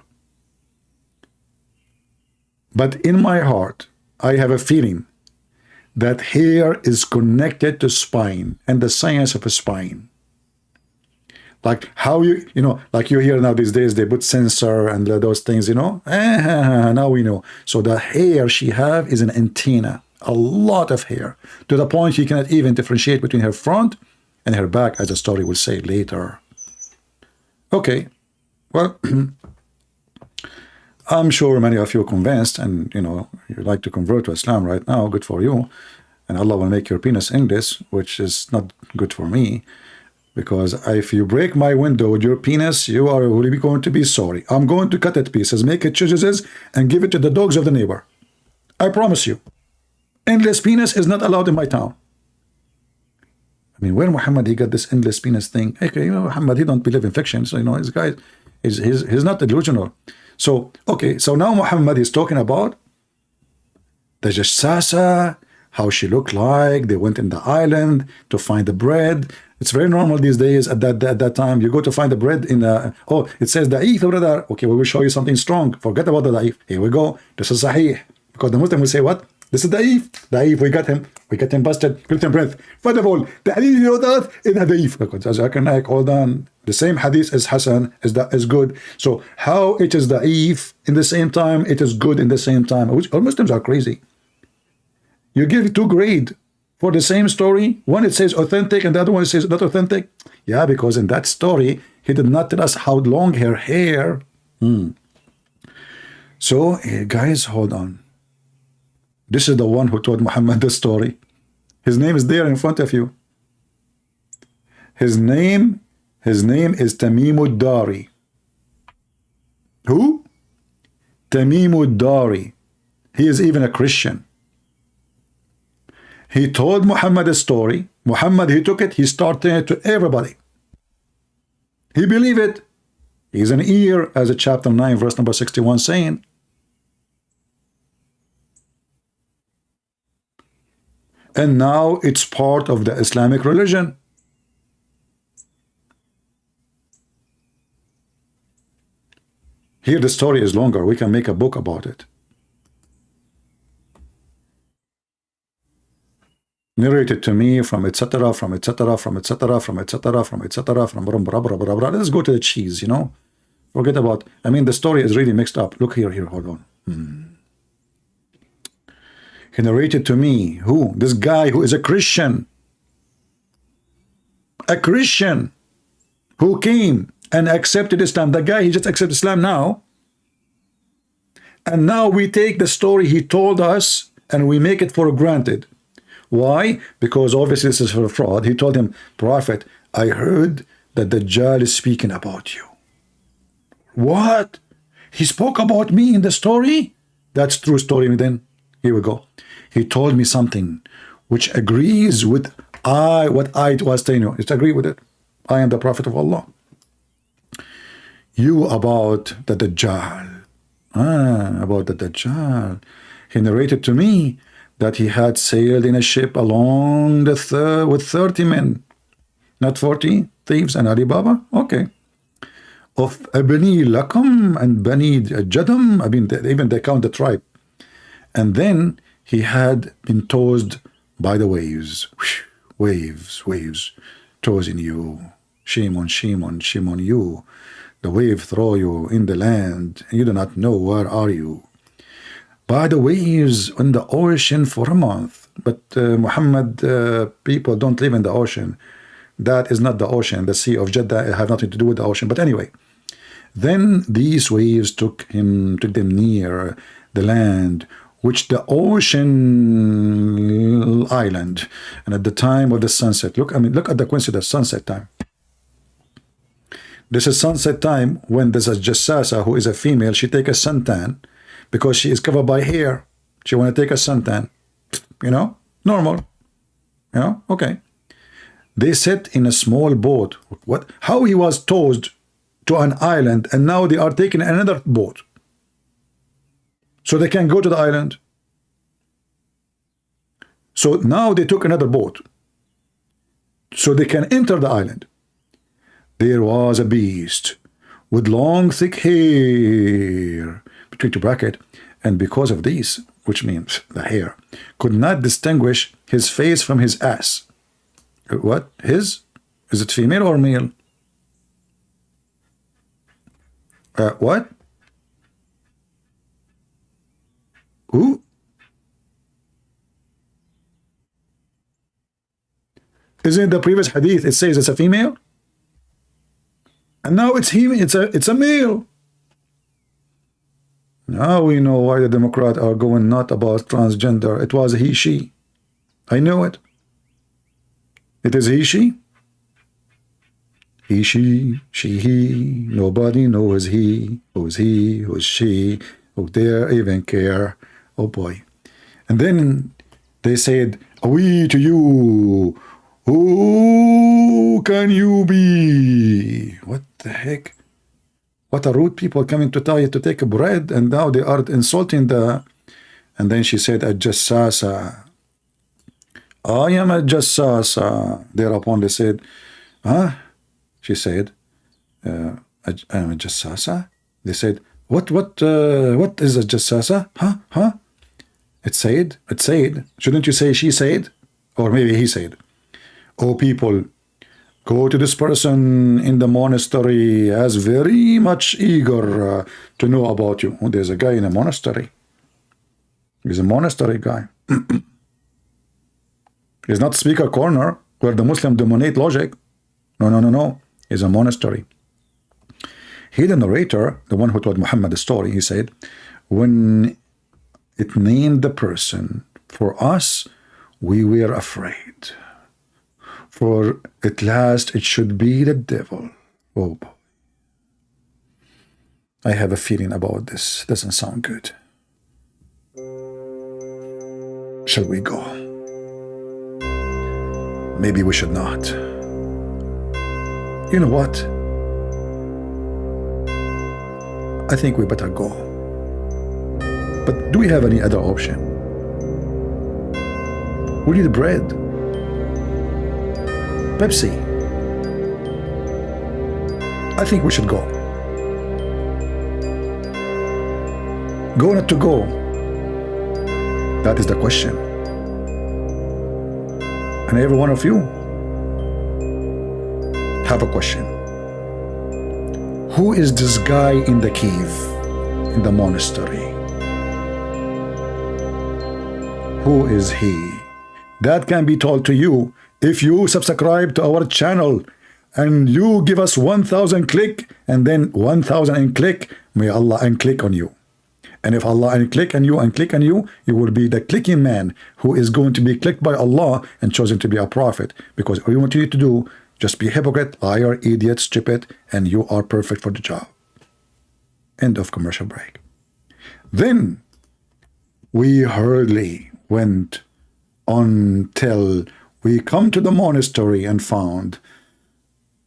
But in my heart, I have a feeling that hair is connected to spine and the science of a spine. Like how you know, like you hear now these days, they put sensor and those things, you know. Now we know. So the hair she have is an antenna, a lot of hair, to the point you cannot even differentiate between her front and her back, as the story will say later. Okay, well, I'm sure many of you are convinced, and you know, you like to convert to Islam right now. Good for you, and Allah will make your penis English, which is not good for me, because if you break my window with your penis, you are really going to be sorry. I'm going to cut it pieces, make it chisels, and give it to the dogs of the neighbor. I promise you. Endless penis is not allowed in my town. I mean, where Muhammad he got this endless penis thing? Okay, you know, Muhammad, he don't believe in fiction, so you know, this guy he's not delusional. So okay, so now Muhammad is talking about the jassasa, how she looked like. They went in the island to find the bread. It's very normal these days. At that time, you go to find the bread in the, oh, it says da'if, brother. Okay, we will show you something strong. Forget about the da'if. Here we go. This is sahih. Because the Muslim will say what? This is da'if. Da'if, we got him. We got him busted. Gluten breath. First of all, the hadith you know that is da'if. Because as I can like, hold on. The same hadith is Hasan, is good. So how it is da'if in the same time, it is good in the same time. All Muslims are crazy. You give 2 grades for the same story. One it says authentic and the other one it says not authentic. Yeah, because in that story, he did not tell us how long her hair. So, guys, hold on. This is the one who told Muhammad the story. His name is there in front of you. His name His name is Tamim ad-Dari. Who? Tamim ad-Dari. He is even a Christian. He told Muhammad a story. Muhammad, he took it, he started it to everybody. He believed it. He's an ear, as a chapter 9, verse number 61 saying. And now it's part of the Islamic religion. Here the story is longer. We can make a book about it. Narrated to me from etc. from etc. from etc. from etc. from etc. from blah, blah, blah, blah. Let's go to the cheese, you know. Forget about, I mean, the story is really mixed up. Look here, hold on. He narrated to me, who? This guy who is a Christian. A Christian who came and accepted Islam. The guy, he just accepted Islam now. And now we take the story he told us and we make it for granted. Why? Because obviously this is for fraud. He told him, Prophet, I heard that Dajjal is speaking about you. What? He spoke about me in the story? That's true story then. Here we go. He told me something which agrees with what I was telling you. Just agree with it. I am the Prophet of Allah. You about the Dajjal. About the Dajjal. He narrated to me that he had sailed in a ship along the with 30 men. Not 40 thieves and Ali-Baba? Okay. Of Bani Lakam and Bani Jadam. I mean, even they count the tribe. And then he had been tossed by the waves. Waves tossing you. Shame on you. The wave throw you in the land. You do not know where are you. By the waves in the ocean for a month. But Muhammad, people don't live in the ocean. That is not the ocean. The Sea of Jeddah have nothing to do with the ocean. But anyway, then these waves took them near the land, which the ocean island. And at the time of the sunset, look at the coincidence, sunset time. This is sunset time when there's a jassasa who is a female. She take a suntan because she is covered by hair. She want to take a suntan, you know, normal, you know, okay. They sit in a small boat. What? How he was tossed to an island and now they are taking another boat so they can go to the island. So now they took another boat so they can enter the island. There was a beast with long thick hair between two brackets, and because of these, which means the hair, could not distinguish his face from his ass. What? His? Is it female or male? What? Who? Isn't the previous hadith it says it's a female? And now it's him, it's a male. Now we know why the Democrats are going nuts about transgender. It was he, she. I know it. It is he, she. He, she, he. Nobody knows he, who's she, who dare even care. Oh boy. And then they said, we to you. Who can you be? What the heck? What a rude people coming to tell you to take a bread, and now they are insulting the. And then she said, a jassasa. I am a jassasa. Thereupon they said, huh? She said, I am a jassasa. They said, what is a jassasa? Huh? It said. Shouldn't you say she said? Or maybe he said. Oh, people, go to this person in the monastery as very much eager to know about you. Oh, there's a guy in a monastery. He's a monastery guy. He's not speaker corner where the Muslim dominate logic. No. He's a monastery. He, the narrator, the one who told Muhammad the story, he said, when it named the person, for us, we were afraid. For at last it should be the devil. Oh boy. I have a feeling about this. Doesn't sound good. Shall we go? Maybe we should not. You know what? I think we better go. But do we have any other option? We need bread. Pepsi. I think we should go. Go not to go? That is the question. And every one of you have a question. Who is this guy in the cave, in the monastery? Who is he? That can be told to you if you subscribe to our channel and you give us 1,000 click and then 1,000 and click. May Allah unclick on you. And if Allah unclick on you, you will be the clicking man who is going to be clicked by Allah and chosen to be a prophet. Because all we want you to do, just be a hypocrite, liar, idiot, stupid, and you are perfect for the job. End of commercial break. Then we hurriedly went until we come to the monastery and found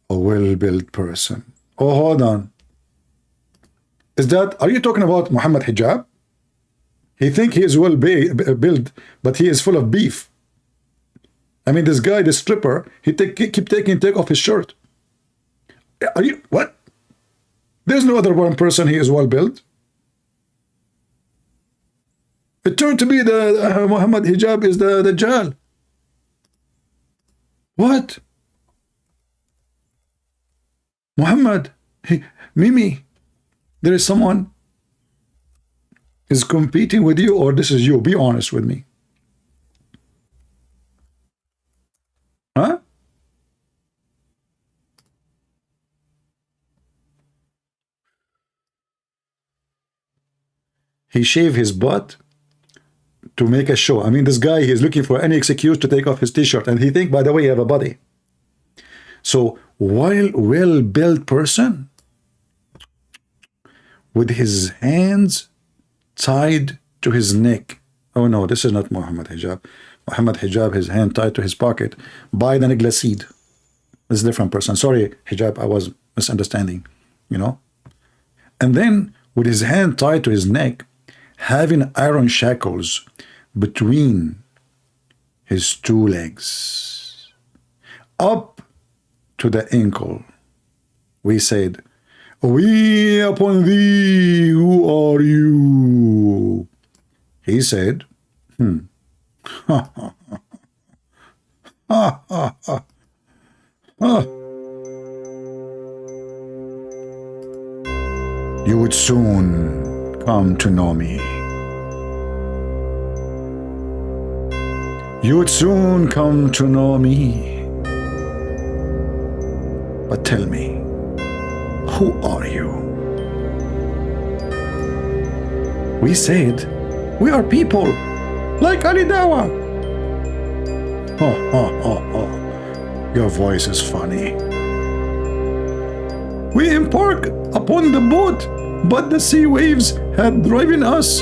a well-built person. Oh, hold on. Are you talking about Muhammad Hijab? He think he is well built, but he is full of beef. I mean, this guy, the stripper, he take off his shirt. Are you, what? There's no other one person he is well built. It turned to be the Muhammad Hijab is the Dajjal. What? Muhammad, Mimi, there is someone is competing with you, or this is you? Be honest with me. Huh? He shaved his butt to make a show. I mean, this guy, he is looking for any excuse to take off his t-shirt, and he think, by the way, you have a body. So, while well-built person, with his hands tied to his neck. Oh no, this is not Muhammad Hijab. Muhammad Hijab, his hand tied to his pocket by the Naglaseed. This is a different person. Sorry, Hijab, I was misunderstanding, you know. And then with his hand tied to his neck, having iron shackles between his two legs, up to the ankle. We said, "We upon thee, who are you?" He said, "You would soon come to know me. You would soon come to know me. But tell me, who are you?" We said, "We are people like Ali Dawah." Your voice is funny. "We embarked upon the boat, but the sea waves had driven us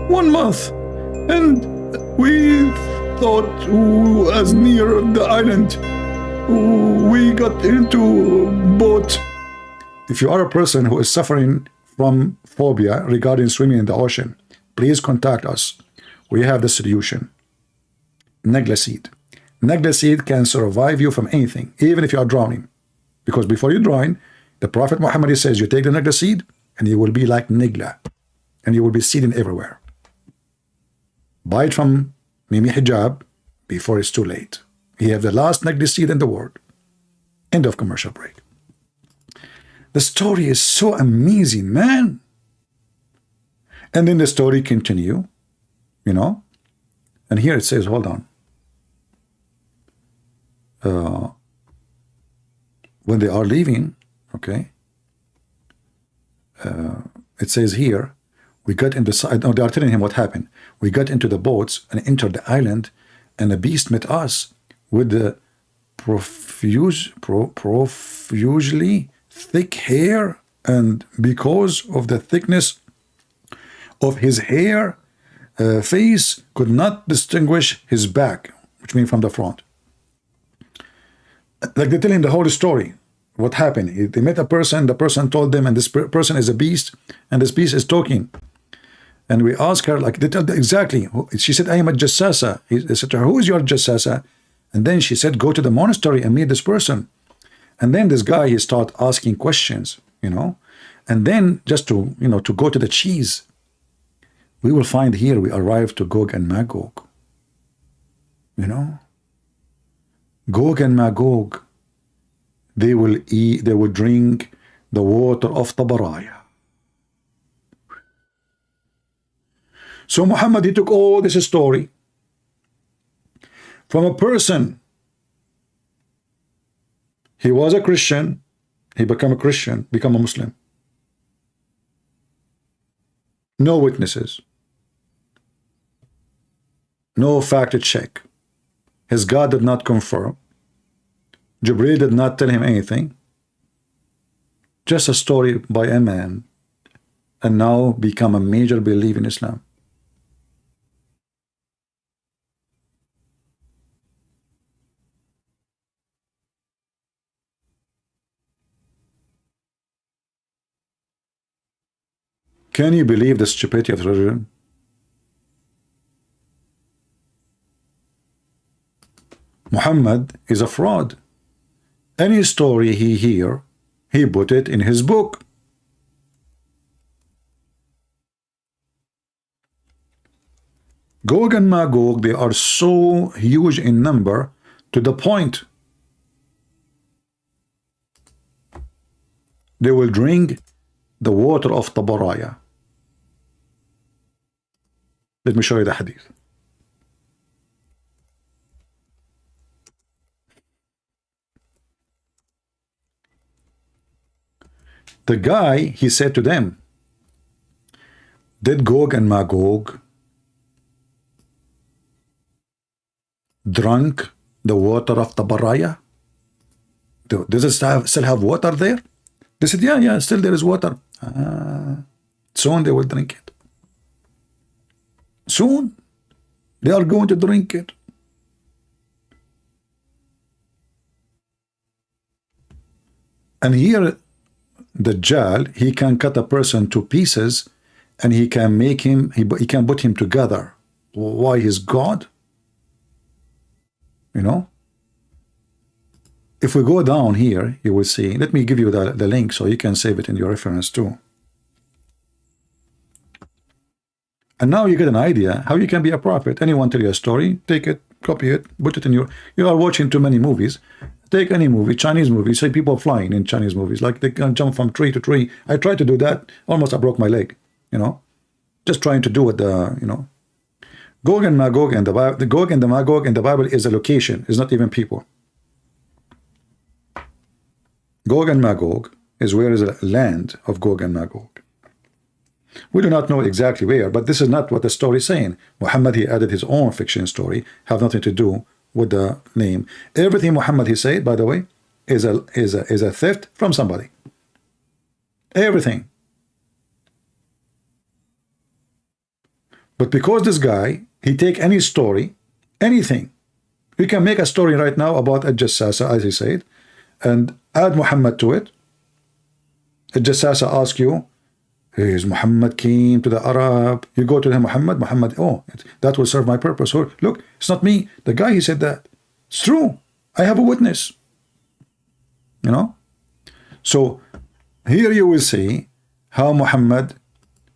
1 month, and we thought as near the island we got into boat." If you are a person who is suffering from phobia regarding swimming in the ocean, please contact us. We have the solution. Naglaseed. Naglaseed can survive you from anything, even if you are drowning. Because before you drown, the Prophet Muhammad says you take the Naglaseed and you will be like Nigla. And you will be seeding everywhere. Buy it from Mimi Hijab before it's too late. He have the last Naglaseed in the world. End of commercial break. The story is so amazing, man. And then the story continue, you know. And here it says, hold on. When they are leaving, okay, it says here, we got in the side. No, they are telling him what happened. We got into the boats and entered the island, and the beast met us with the profusely thick hair, and because of the thickness of his hair, face could not distinguish his back, which means from the front. Like they tell him the whole story. What happened? They met a person, the person told them, and this person is a beast, and this beast is talking. And we asked her, like, they told exactly. She said, I am a jassasa. They said to her, who is your jassasa? And then she said, go to the monastery and meet this person. And then this guy, he start asking questions, you know. And then just to, you know, to go to the cheese, we will find here we arrive to Gog and Magog. You know, Gog and Magog, they will eat, they will drink the water of Tabaraya. So Muhammad, he took all this story from a person. He was a Christian, he became a Christian, become a Muslim. No witnesses. No fact check. His God did not confirm. Jibreel did not tell him anything. Just a story by a man, and now become a major believer in Islam. Can you believe the stupidity of religion? Muhammad is a fraud. Any story he hear, he put it in his book. Gog and Magog, they are so huge in number to the point they will drink the water of Tabaraya. Let me show you the hadith. The guy, he said to them, did Gog and Magog drunk the water of Tabaraya? Does it still have water there? They said, yeah, still there is water. Soon they will drink it. Soon they are going to drink it. And here Dajjal, he can cut a person to pieces and he can make him, he can put him together. Why? He's God? You know? If we go down here, you will see, let me give you the link so you can save it in your reference too. And now you get an idea how you can be a prophet. Anyone tell you a story, take it, copy it, put it in your, you are watching too many movies. Take any movie, Chinese movie, say people flying in Chinese movies, like they can jump from tree to tree. I tried to do that, almost I broke my leg, you know, just trying to do what the, you know. Gog and Magog and the Bible, the Gog and the Magog in the Bible is a location, it's not even people. Gog and Magog is where is the land of Gog and Magog. We do not know exactly where, but this is not what the story is saying. Muhammad, he added his own fiction story, have nothing to do with the name. Everything Muhammad he said, by the way, is a theft from somebody. Everything. But because this guy, he take any story, anything, you can make a story right now about a jassasa, as he said, and add Muhammad to it. A jassasa ask you, is Muhammad came to the Arab? You go to him, Muhammad, oh, that will serve my purpose. Or, look, it's not me. The guy, he said that. It's true. I have a witness. You know? So, here you will see how Muhammad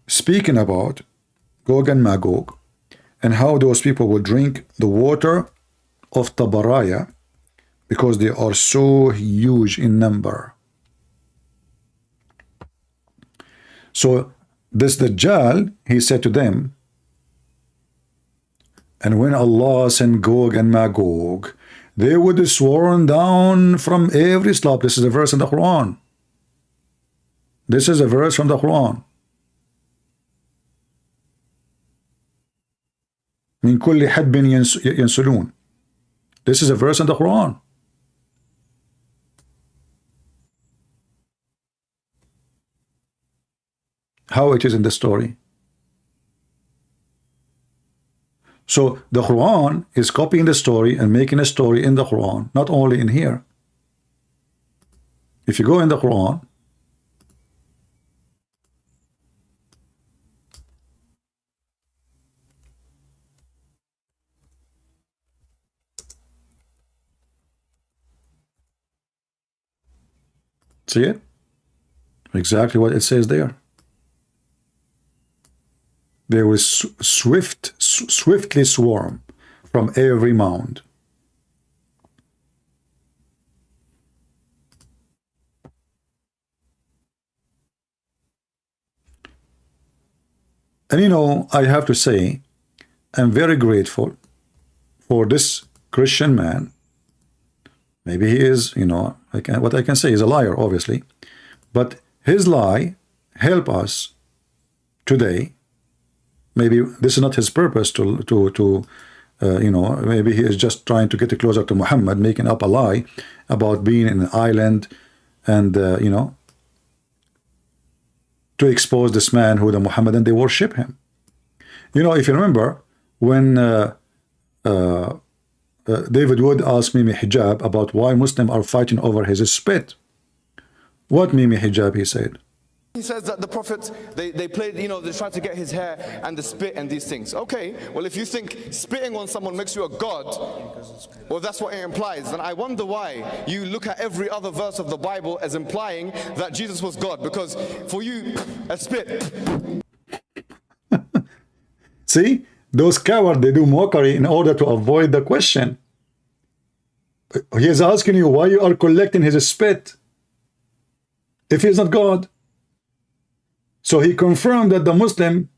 speaking about Gog and Magog and how those people will drink the water of Tabaraya because they are so huge in number. So this Dajjal, he said to them, and when Allah sent Gog and Magog, they would be sworn down from every slope. This is a verse in the Quran. This is a verse from the Quran. من كل حدب ينسلون. This is a verse in the Quran. how it is in the story. So the Quran is copying the story and making a story in the Quran, not only in here. If you go in the Quran, see it? Exactly what it says there. They will swiftly swarm from every mound. And you know, I have to say, I'm very grateful for this Christian man. Maybe he is, you know, what I can say is a liar, obviously. But his lie help us today. Maybe this is not his purpose to you know, maybe he is just trying to get closer to Muhammad, making up a lie about being in an island and, you know, to expose this man who the Muhammadan, they worship him. You know, if you remember, when David Wood asked Mimi Hijab about why Muslims are fighting over his spit. What Mimi Hijab, he said? He says that the Prophet, they played, you know, they tried to get his hair and the spit and these things. Okay, well, if you think spitting on someone makes you a god, well, that's what it implies, then I wonder why you look at every other verse of the Bible as implying that Jesus was God, because for you, a spit. See, those cowards, they do mockery in order to avoid the question. He is asking you why you are collecting his spit if he is not God. So he confirmed that the Muslim,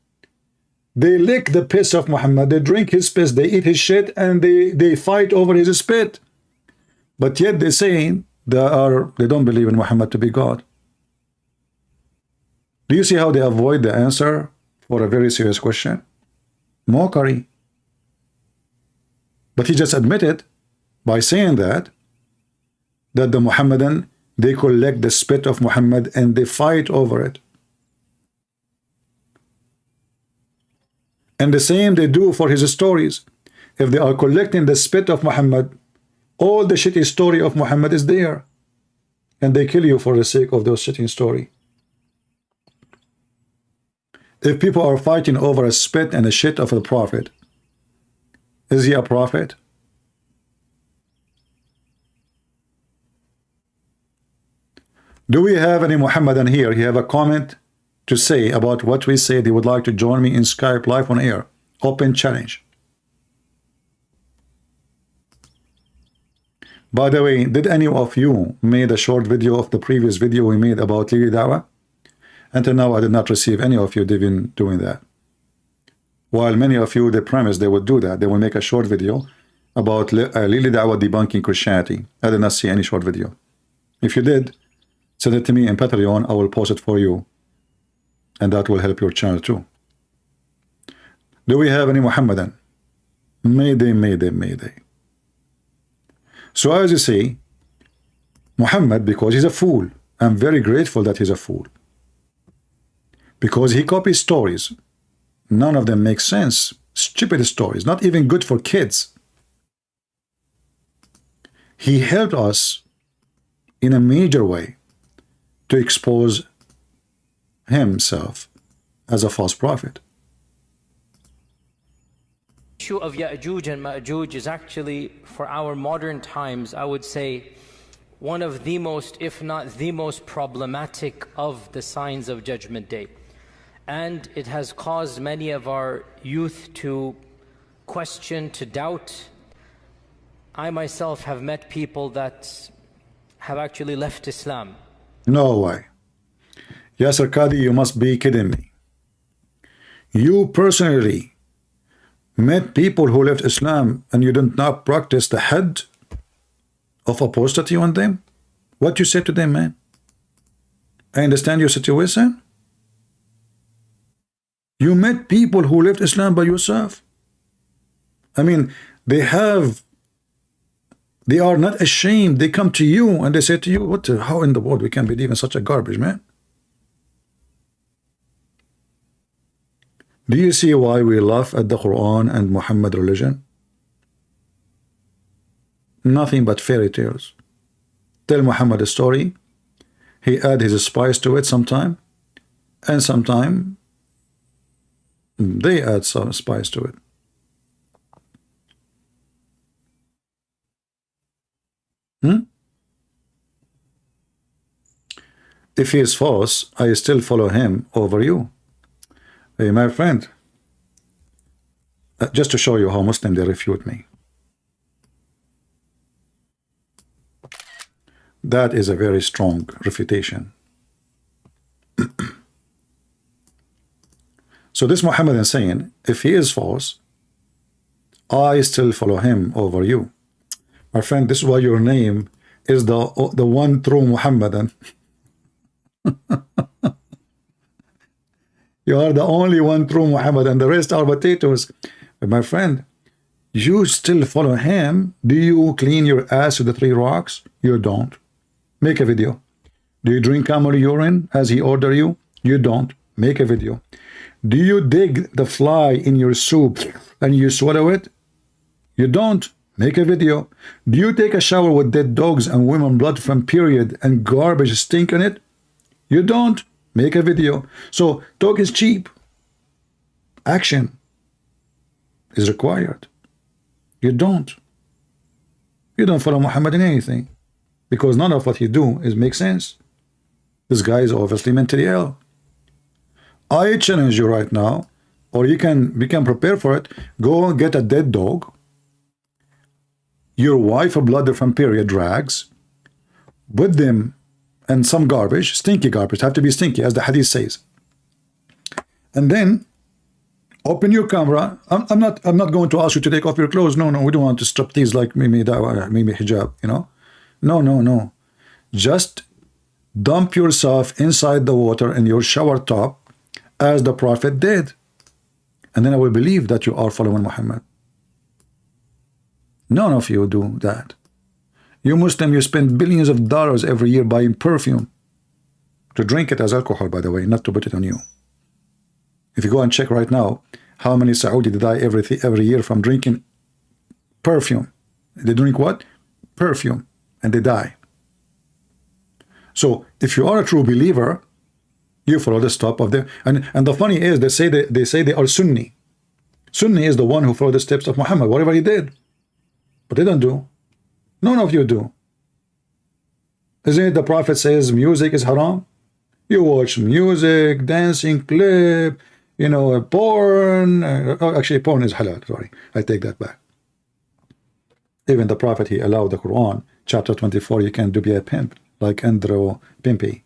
they lick the piss of Muhammad, they drink his piss, they eat his shit, and they fight over his spit. But yet they're saying they don't believe in Muhammad to be God. Do you see how they avoid the answer for a very serious question? Mockery. But he just admitted by saying that the Muhammadan, they collect the spit of Muhammad and they fight over it. And the same they do for his stories. If they are collecting the spit of Muhammad, all the shitty story of Muhammad is there. And they kill you for the sake of those shitty story. If people are fighting over a spit and a shit of the Prophet, is he a prophet? Do we have any Muhammadan here? You have a comment to say about what we said? He would like to join me in Skype live on air. Open challenge. By the way, did any of you made a short video of the previous video we made about Lili Dawah? Until now, I did not receive any of you even doing that. While many of you, they promised they would do that. They will make a short video about Lili Dawah debunking Christianity. I did not see any short video. If you did, send it to me in Patreon. I will post it for you. And that will help your channel too. Do we have any Muhammadan? Mayday, mayday, mayday. So as you see, Muhammad, because he's a fool, I'm very grateful that he's a fool. Because he copies stories. None of them make sense. Stupid stories, not even good for kids. He helped us in a major way to expose himself as a false prophet. The issue of Ya'juj and Ma'juj is actually, for our modern times, I would say, one of the most, if not the most problematic of the signs of Judgment Day. And it has caused many of our youth to question, to doubt. I myself have met people that have actually left Islam. No way. Yasser Qadhi, you must be kidding me. You personally met people who left Islam and you did not practice the had of apostasy on them? What you said to them, man? I understand your situation. You met people who left Islam by yourself. I mean, they are not ashamed. They come to you and they say to you, how in the world we can believe in such a garbage, man? Do you see why we laugh at the Quran and Muhammad religion? Nothing but fairy tales. Tell Muhammad a story, he add his spice to it sometime, and sometime they add some spice to it. If he is false, I still follow him over you. Hey, my friend, just to show you how Muslim they refute me. That is a very strong refutation. So this Muhammad is saying, if he is false, I still follow him over you. My friend, this is why your name is the one true Muhammadan. You are the only one true Muhammad, and the rest are potatoes. But my friend, you still follow him. Do you clean your ass with the 3 rocks? You don't. Make a video. Do you drink camel urine as he ordered you? You don't. Make a video. Do you dig the fly in your soup and you swallow it? You don't. Make a video. Do you take a shower with dead dogs and women blood from period and garbage stink on it? You don't. Make a video. So talk is cheap. Action is required. You don't. You don't follow Muhammad in anything, because none of what you do makes sense. This guy is obviously mentally ill. I challenge you right now, or you can prepare for it. Go get a dead dog, your wife blood from period rags, with them and some garbage, stinky garbage, have to be stinky, as the hadith says. And then open your camera. I'm not going to ask you to take off your clothes. No, we don't want to strip these like Mimi hijab, you know. No. Just dump yourself inside the water in your shower tub, as the Prophet did, and then I will believe that you are following Muhammad. None of you do that. You Muslim, you spend billions of dollars every year buying perfume to drink it as alcohol, by the way, not to put it on you. If you go and check right now, how many Saudi die every year from drinking perfume? They drink what? Perfume, and they die. So if you are a true believer, you follow the steps of them. And the funny is, they say they are Sunni. Sunni is the one who followed the steps of Muhammad, whatever he did. But they don't do. None of you do. Isn't it the Prophet says music is haram? You watch music, dancing, clip, you know, porn. Actually, porn is halal. Sorry, I take that back. Even the Prophet, he allowed the Quran, chapter 24, you can be a pimp, like Andrew Pimpy,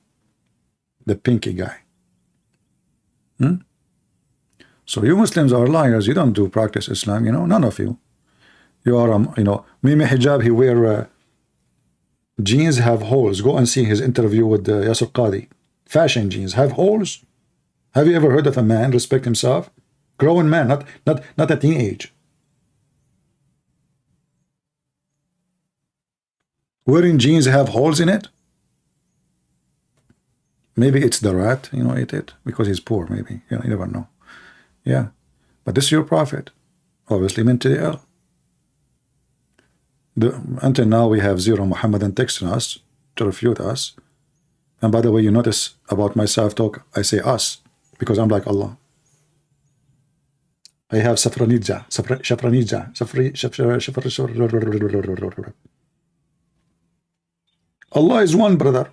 the pinky guy. So you Muslims are liars. You don't do practice Islam, you know, none of you. You are, you know, Mimi hijab, he wear jeans have holes. Go and see his interview with Yasir Qadi. Fashion jeans have holes. Have you ever heard of a man respect himself? Grown man, not a teenage. Wearing jeans have holes in it. Maybe it's the rat, you know, ate it because he's poor. Maybe, you know, you never know. Yeah, but this is your Prophet, obviously mentally ill. Until now, we have zero Muhammadan texting us to refute us. And by the way, you notice about my self-talk, I say us, because I'm like Allah. I have Shafranija. Allah is one, brother.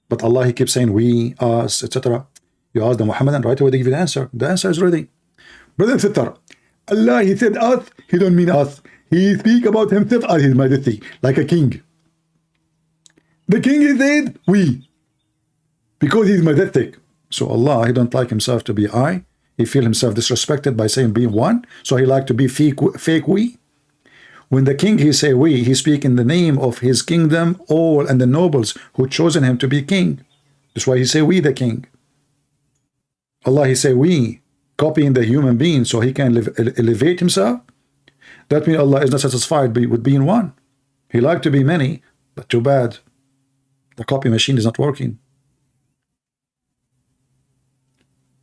But Allah, he keeps saying we, us, etc. You ask the Muhammadan, right away they give you the answer. The answer is ready. Brother and sister, Allah, he said us, he don't mean us. He speak about himself as his majesty, like a king. The king is said we, because he's majestic. So Allah, he don't like himself to be I. He feel himself disrespected by saying being one. So he like to be fake we. When the king he say we, he speak in the name of his kingdom, all and the nobles who chosen him to be king. That's why he say we the king. Allah, he say we, copying the human being so he can elevate himself. That means Allah is not satisfied with being one. He like to be many, but too bad. The copy machine is not working.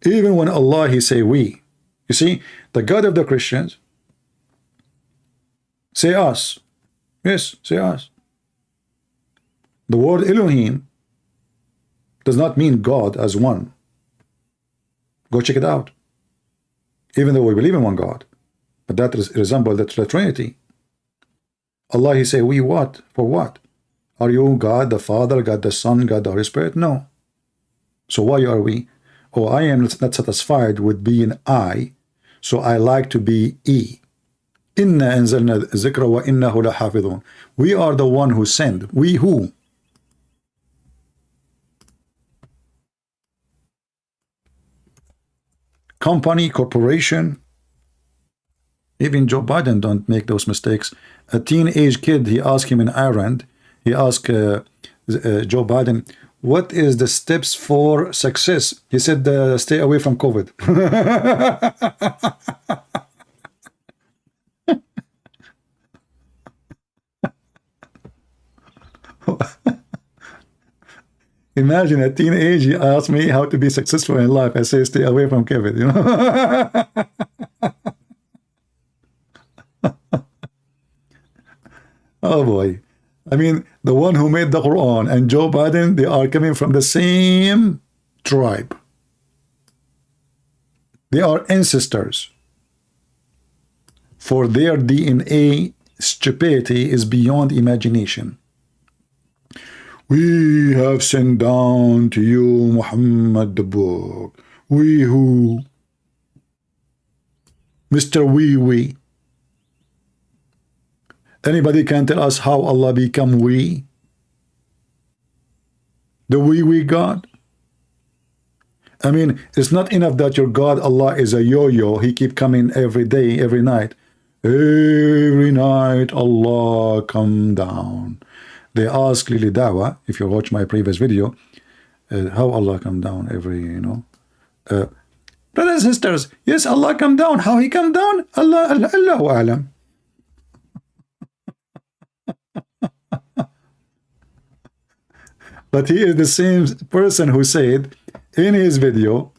Even when Allah, he say we, You see, the God of the Christians, say us. Yes, say us. The word Elohim does not mean God as one. Go check it out. Even though we believe in one God, but that resembles the Trinity. Allah, he say, we what? For what? Are you God the Father, God the Son, God the Holy Spirit? No. So why are we? Oh, I am not satisfied with being I, so I like to be E. Inna anzalna dhikra wa innahu lahafidhun. We are the one who sent. We who? Company, corporation. Even Joe Biden don't make those mistakes. A teenage kid, he asked him in Ireland, he asked Joe Biden, what is the steps for success? He said, stay away from COVID. Imagine a teenage, he asked me how to be successful in life. I say, stay away from COVID, you know. Oh boy. I mean, the one who made the Quran and Joe Biden, they are coming from the same tribe. They are ancestors. For their DNA, stupidity is beyond imagination. We have sent down to you, Muhammad, the book. We who? Mr. We. Anybody can tell us how Allah become we? The we God? I mean, it's not enough that your God, Allah, is a yo-yo. He keep coming every day, every night. Every night, Allah come down. They ask Lily Dawa, if you watch my previous video, how Allah come down every, you know. Brothers and sisters, yes, Allah come down. How he come down? Allahu A'lam. But he is the same person who said in his video,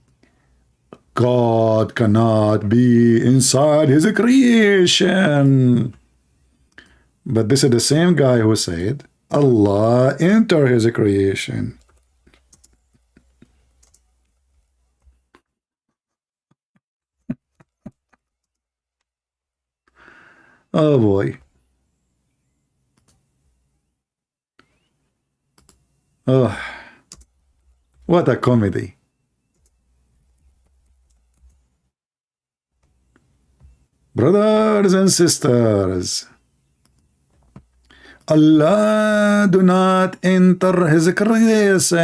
God cannot be inside his creation. But this is the same guy who said, Allah enter his creation. Oh boy. Oh, what a comedy. Brothers and sisters, Allah do not enter his creation.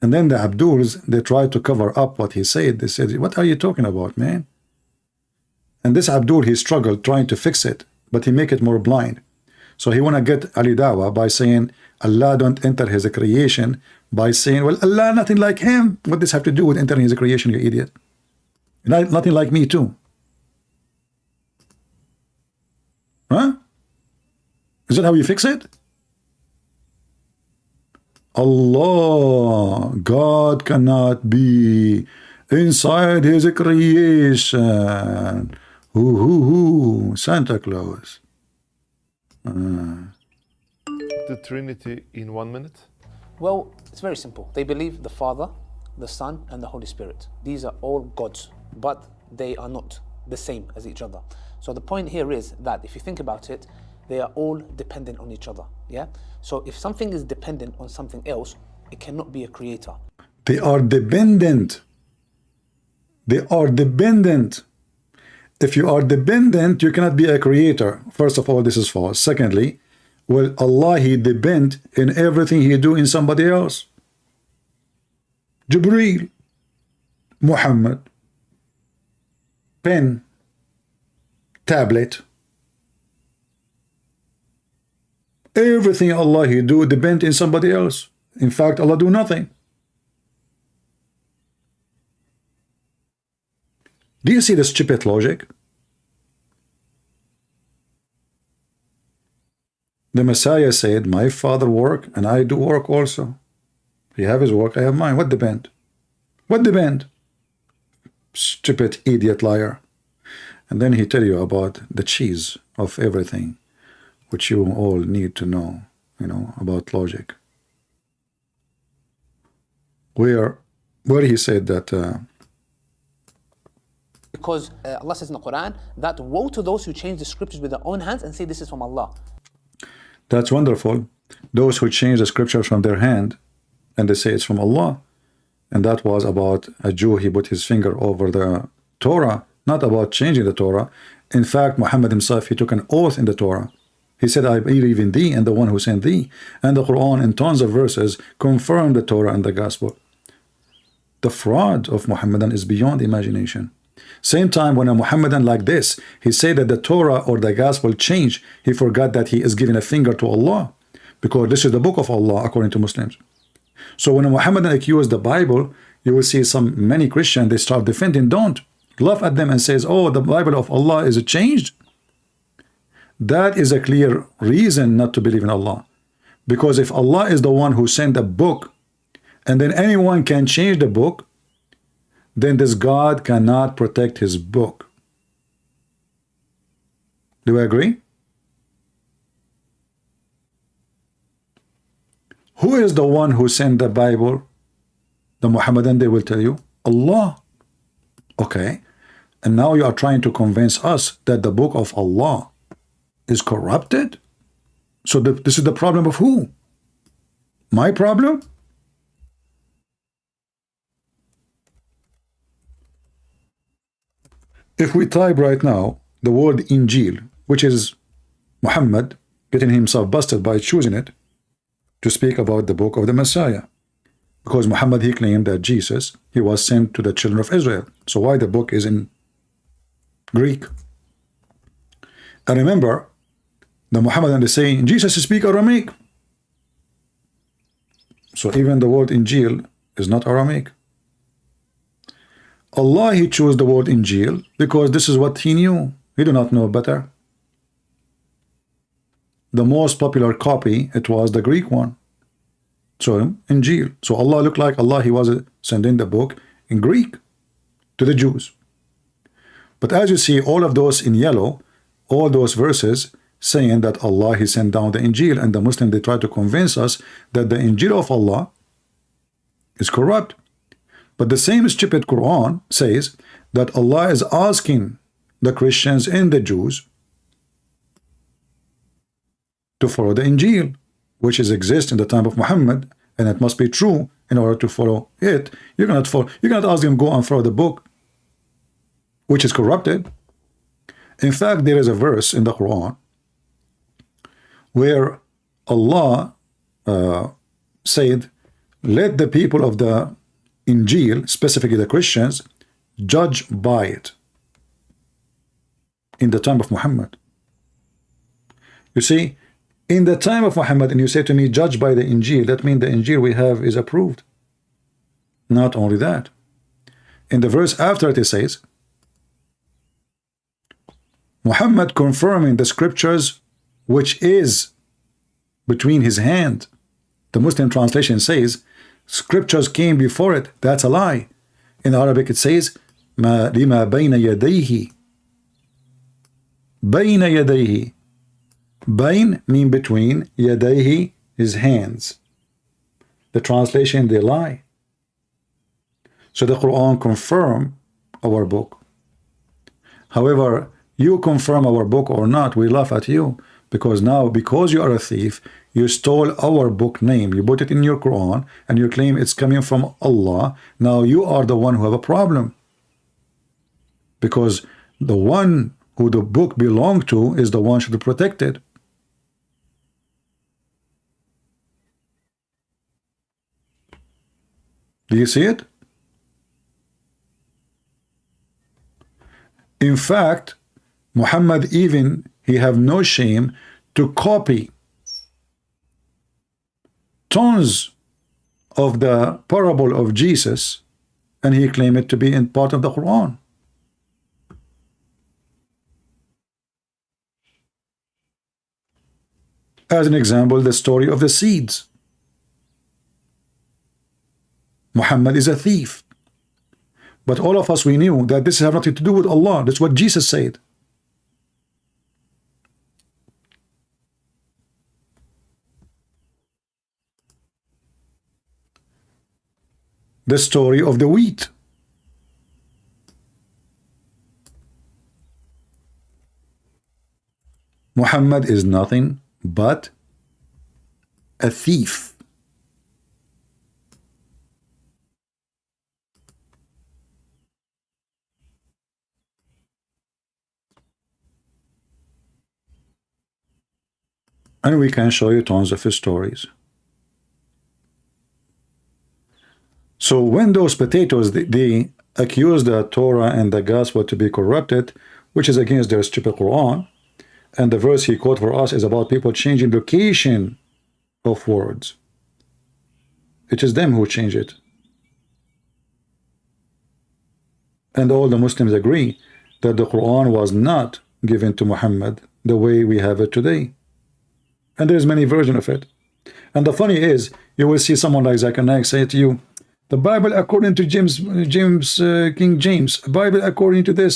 And then the Abduls, they tried to cover up what he said. They said, what are you talking about, man? And this Abdul, he struggled trying to fix it, but he make it more blind. So he want to get Ali Dawa by saying Allah don't enter his creation, by saying, well, Allah nothing like him. What does this have to do with entering his creation, you idiot? Nothing like me too. Huh? Is that how you fix it? Allah, God cannot be inside his creation. Santa Claus. The Trinity in 1 minute? Well, it's very simple. They believe the Father, the Son, and the Holy Spirit. These are all gods, but they are not the same as each other. So the point here is that if you think about it, they are all dependent on each other. Yeah. So if something is dependent on something else, it cannot be a creator. They are dependent. They are dependent. If you are dependent, you cannot be a creator. First of all, this is false. Secondly, well, Allah, he depend in everything he do in somebody else. Jibreel, Muhammad, pen, tablet. Everything Allah he do depend in somebody else. In fact, Allah do nothing. Do you see the stupid logic? The Messiah said, my Father work and I do work also. He have his work, I have mine. What depend? What depend? stupid idiot liar. And then he tell you about the cheese of everything, which you all need to know, about logic. Where he said that Because Allah says in the Quran that woe to those who change the scriptures with their own hands and say this is from Allah. that's wonderful. Those who change the scriptures from their hand and they say it's from Allah. And that was about a Jew, he put his finger over the Torah, not about changing the Torah. In fact, Muhammad himself, he took an oath in the Torah. He said, I believe in thee and the one who sent thee. And the Quran in tons of verses confirm the Torah and the Gospel. The fraud of Muhammadan is beyond imagination. Same time when a Muhammadan like this, he said that the Torah or the Gospel changed, he forgot that he is giving a finger to Allah, because this is the book of Allah according to Muslims. So when a Muhammadan accused the Bible, you will see many Christians, they start defending, don't laugh at them and says, oh, the Bible of Allah is changed. That is a clear reason not to believe in Allah. Because if Allah is the one who sent a book, and then anyone can change the book, then this God cannot protect his book. Do I agree? Who is the one who sent the Bible? The Muhammadan, they will tell you, Allah. Okay. And now you are trying to convince us that the book of Allah is corrupted? So this is the problem of who? My problem? If we type right now the word Injil, which is Muhammad getting himself busted by choosing it to speak about the book of the Messiah, because Muhammad, he claimed that Jesus, he was sent to the children of Israel. So why the book is in Greek? And remember, the Muhammadan is saying Jesus speak Aramaic. So even the word Injil is not Aramaic. Allah, he chose the word Injil because this is what he knew. He did not know better. The most popular copy, it was the Greek one. So Injil. So Allah looked like Allah, he was sending the book in Greek to the Jews. But as you see, all of those in yellow, all those verses saying that Allah, he sent down the Injil, and the Muslim, they try to convince us that the Injil of Allah is corrupt. But the same stupid Quran says that Allah is asking the Christians and the Jews to follow the Injil, which exists in the time of Muhammad, and it must be true in order to follow it. You cannot ask them go and follow the book which is corrupted. In fact, there is a verse in the Quran where Allah said, let the people of the Injil, specifically the Christians, judge by it in the time of Muhammad. You see, in the time of Muhammad, and you say to me, judge by the Injil, that means the Injil we have is approved. Not only that, in the verse after it says, Muhammad confirming the scriptures which is between his hand. The Muslim translation says, scriptures came before it. That's a lie. In Arabic it says, ما لما بين يديه. بين يديه. Bain mean between, yadayhi, his hands. The translation, they lie. So the Quran confirm our book. However, you confirm our book or not, we laugh at you, because now, because you are a thief, you stole our book name, you put it in your Quran, and you claim it's coming from Allah. Now you are the one who have a problem, because the one who the book belonged to is the one should be protected. Do you see it? In fact, Muhammad even, he have no shame to copy tons of the parable of Jesus, and he claimed it to be in part of the Quran. As an example, the story of the seeds. Muhammad is a thief, But all of us, we knew that this has nothing to do with Allah. That's what Jesus said. The story of the wheat. Muhammad is nothing but a thief. And we can show you tons of his stories. So when those potatoes, they accuse the Torah and the gospel to be corrupted, which is against their stupid Quran, and the verse he quote for us is about people changing location of words. It is them who change it. And all the Muslims agree that the Quran was not given to Muhammad the way we have it today. And there's many versions of it. And the funny is, you will see someone like Zakir Naik say to you, the Bible according to King James, Bible according to this,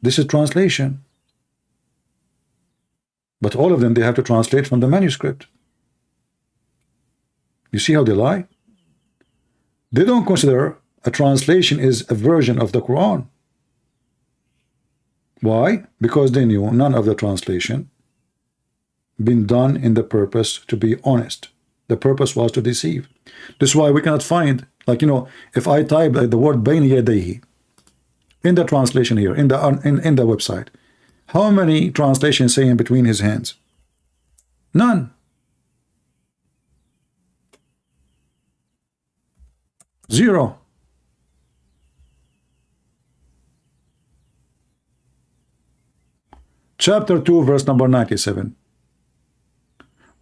this is translation. But all of them, they have to translate from the manuscript. You see how they lie? They don't consider a translation is a version of the Quran. Why? Because they knew none of the translation been done in the purpose to be honest. The purpose was to deceive. This is why we cannot find, like, you know, if I type the word Bayna Yadayhi in the translation here, in the website, how many translations say in between his hands? None. Zero. Chapter 2, verse number 97.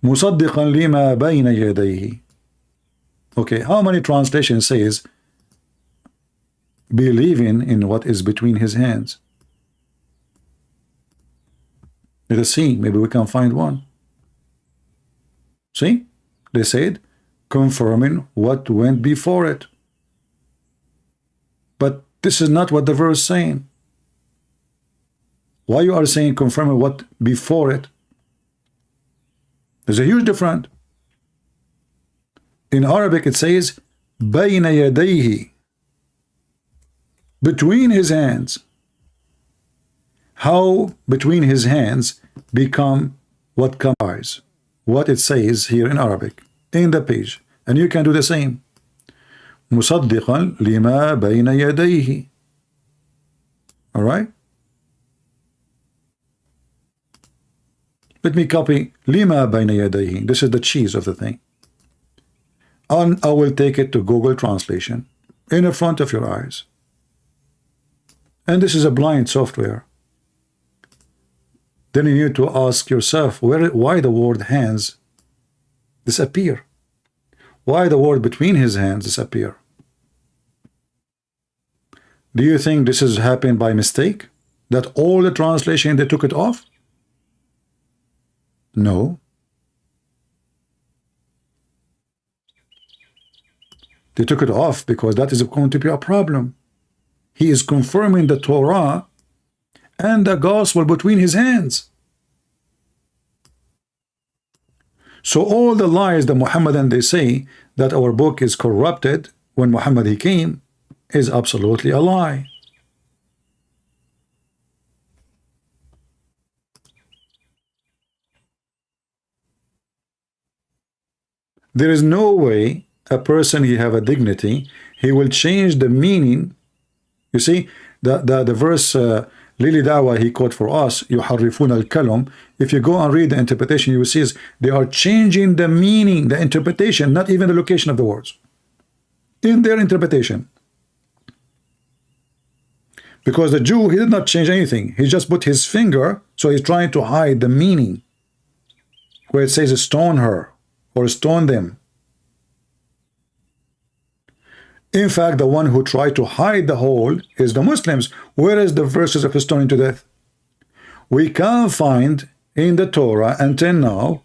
مصدقا لما بين يديه. Okay, how many translations says believing in what is between his hands? Let us see, maybe we can find one. See, they said confirming what went before it. But this is not what the verse is saying. Why you are saying confirming what before it? There's a huge difference. In Arabic it says بين يديه, between his hands. How between his hands become what comes? What it says here in Arabic in the page, and you can do the same. مصدقا لما بين يديه. All right. Let me copy لما بين يديه. This is the cheese of the thing. And I will take it to Google Translation in the front of your eyes. And this is a blind software. Then you need to ask yourself why the word hands disappear. Why the word between his hands disappear? Do you think this has happened by mistake? That all the translation they took it off? No. They took it off because that is going to be a problem. He is confirming the Torah and the gospel between his hands. So all the lies that Muhammadan they say that our book is corrupted when Muhammad he came is absolutely a lie. There is no way a person he have a dignity, he will change the meaning. You see, the verse Lili Dawa he quote for us, يحرفون الكلم. If you go and read the interpretation, you will see they are changing the meaning, the interpretation, not even the location of the words in their interpretation. Because the Jew, he did not change anything. He just put his finger, so he's trying to hide the meaning where it says stone her or stone them. In fact, the one who tried to hide the whole is the Muslims. Where is the verses of stoning to death? We can't find in the Torah until now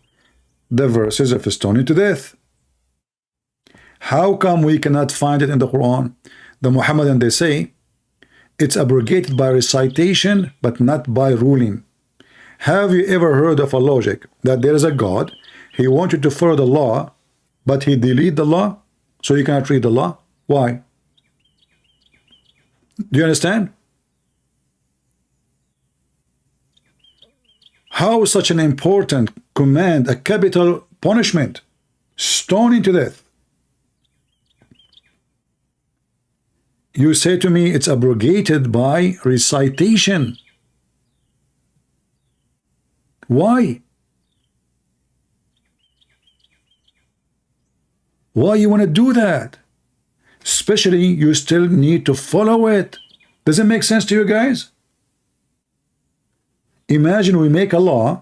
the verses of stoning to death. How come we cannot find it in the Quran? The Muhammadan, they say, it's abrogated by recitation, but not by ruling. Have you ever heard of a logic that there is a God, he wants you to follow the law, but he delete the law, so you cannot read the law? Why? Do you understand? How such an important command, a capital punishment, stoning to death? You say to me it's abrogated by recitation. Why? Why you want to do that? Especially you still need to follow it. Does it make sense to you guys? Imagine we make a law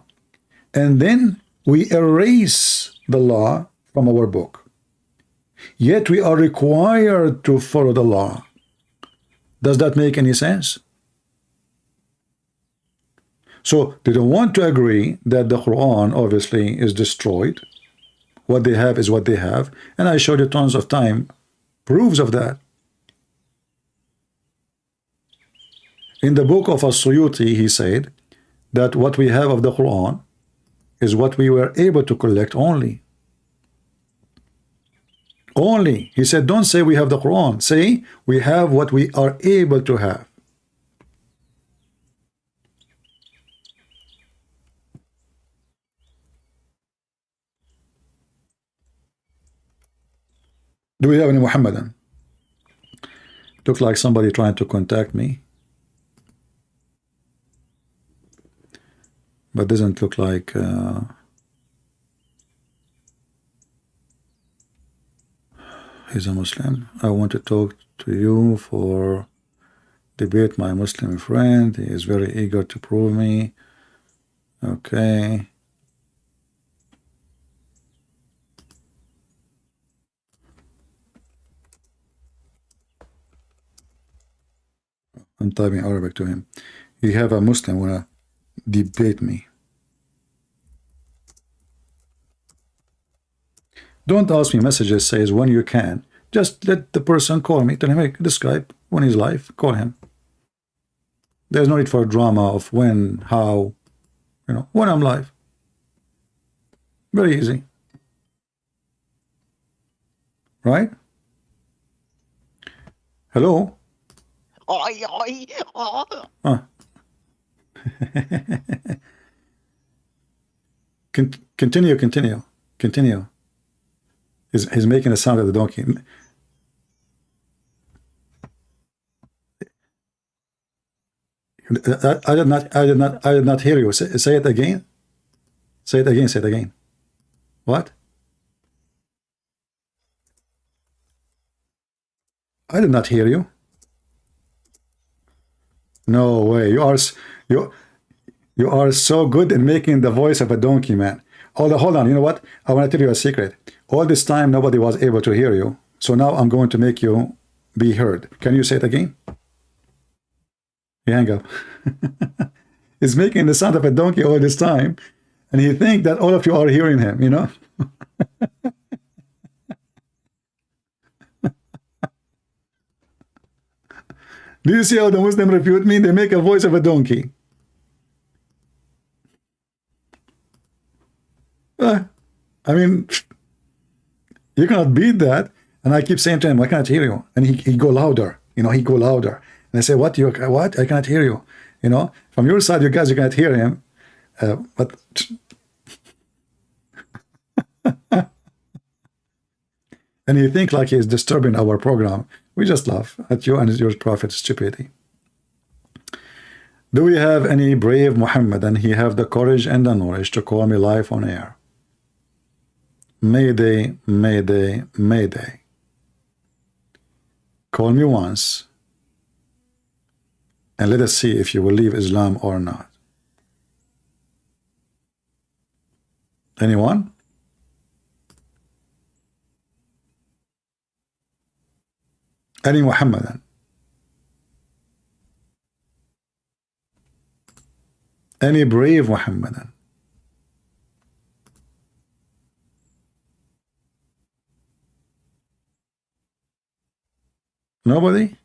and then we erase the law from our book. Yet we are required to follow the law. Does that make any sense? So they don't want to agree that the Quran obviously is destroyed. What they have is what they have. And I showed you tons of time proofs of that. In the book of As-Suyuti, he said that what we have of the Quran is what we were able to collect only. Only. He said, don't say we have the Quran. Say we have what we are able to have. Do we have any Muhammadan? Looks like somebody trying to contact me. But doesn't look like he's a Muslim. I want to talk to you for debate my Muslim friend. He is very eager to prove me. Okay. I'm typing Arabic to him. You have a Muslim wanna debate me. Don't ask me messages says when you can. Just let the person call me. Tell him, hey, the Skype when he's live. Call him. There's no need for drama of when, how, you know, when I'm live. Very easy. Right? Hello? Ah. Continue. He's making a sound of the donkey. I did not hear you. Say it again. Say it again. What? I did not hear you. No way. You are so good in making the voice of a donkey, man. Hold on. You know what? I want to tell you a secret. All this time, nobody was able to hear you. So now I'm going to make you be heard. Can you say it again? You hang up. He's making the sound of a donkey all this time. And he thinks that all of you are hearing him, you know? Do you see how the Muslim refute me? They make a voice of a donkey. I mean, you cannot beat that. And I keep saying to him, I cannot hear you. And he go louder. You know, he go louder. And I say, what? I cannot hear you. You know, from your side, you guys, you cannot hear him. But and you think like he's disturbing our program. We just laugh at you and your prophet's stupidity. Do we have any brave Muhammad and he have the courage and the knowledge to call me live on air? Mayday, mayday, mayday. Call me once and let us see if you will leave Islam or not. Anyone? Any Muhammadan? Any brave Muhammadan? Nobody?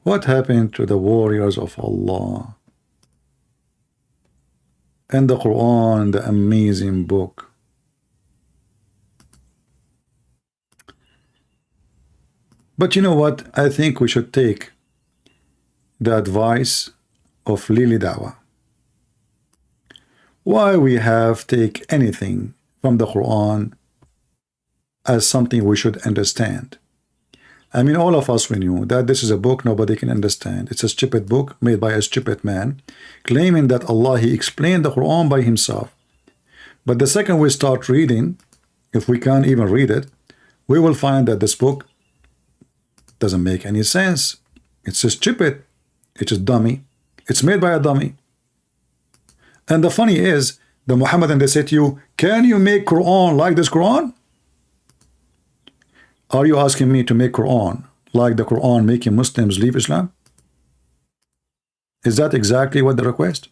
What happened to the warriors of Allah and the Quran, the amazing book? But you know what? I think we should take the advice of Lily Dawah. Why we have take anything from the Quran as something we should understand? I mean, all of us, we knew that this is a book nobody can understand. It's a stupid book made by a stupid man, claiming that Allah, He explained the Quran by Himself. But the second we start reading, if we can't even read it, we will find that this book doesn't make any sense. It's just stupid. It's just dummy. It's made by a dummy. And the funny is, the Muhammadan, they say to you, can you make Quran like this Quran? Are you asking me to make Quran like the Quran making Muslims leave Islam? Is that exactly what the request?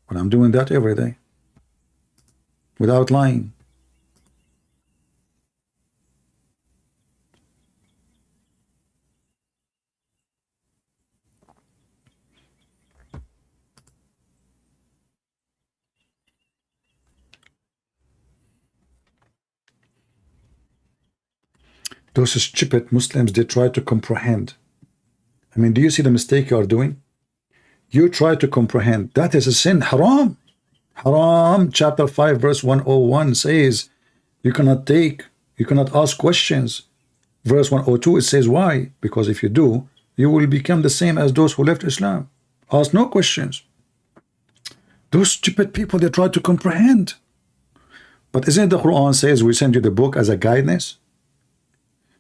Well, I'm doing that every day without lying. Those stupid Muslims, they try to comprehend. I mean, do you see the mistake you are doing? You try to comprehend. That is a sin, haram. Haram, chapter 5, verse 101 says, you cannot take, you cannot ask questions. Verse 102, it says, why? Because if you do, you will become the same as those who left Islam. Ask no questions. Those stupid people, they try to comprehend. But isn't the Quran says we send you the book as a guidance?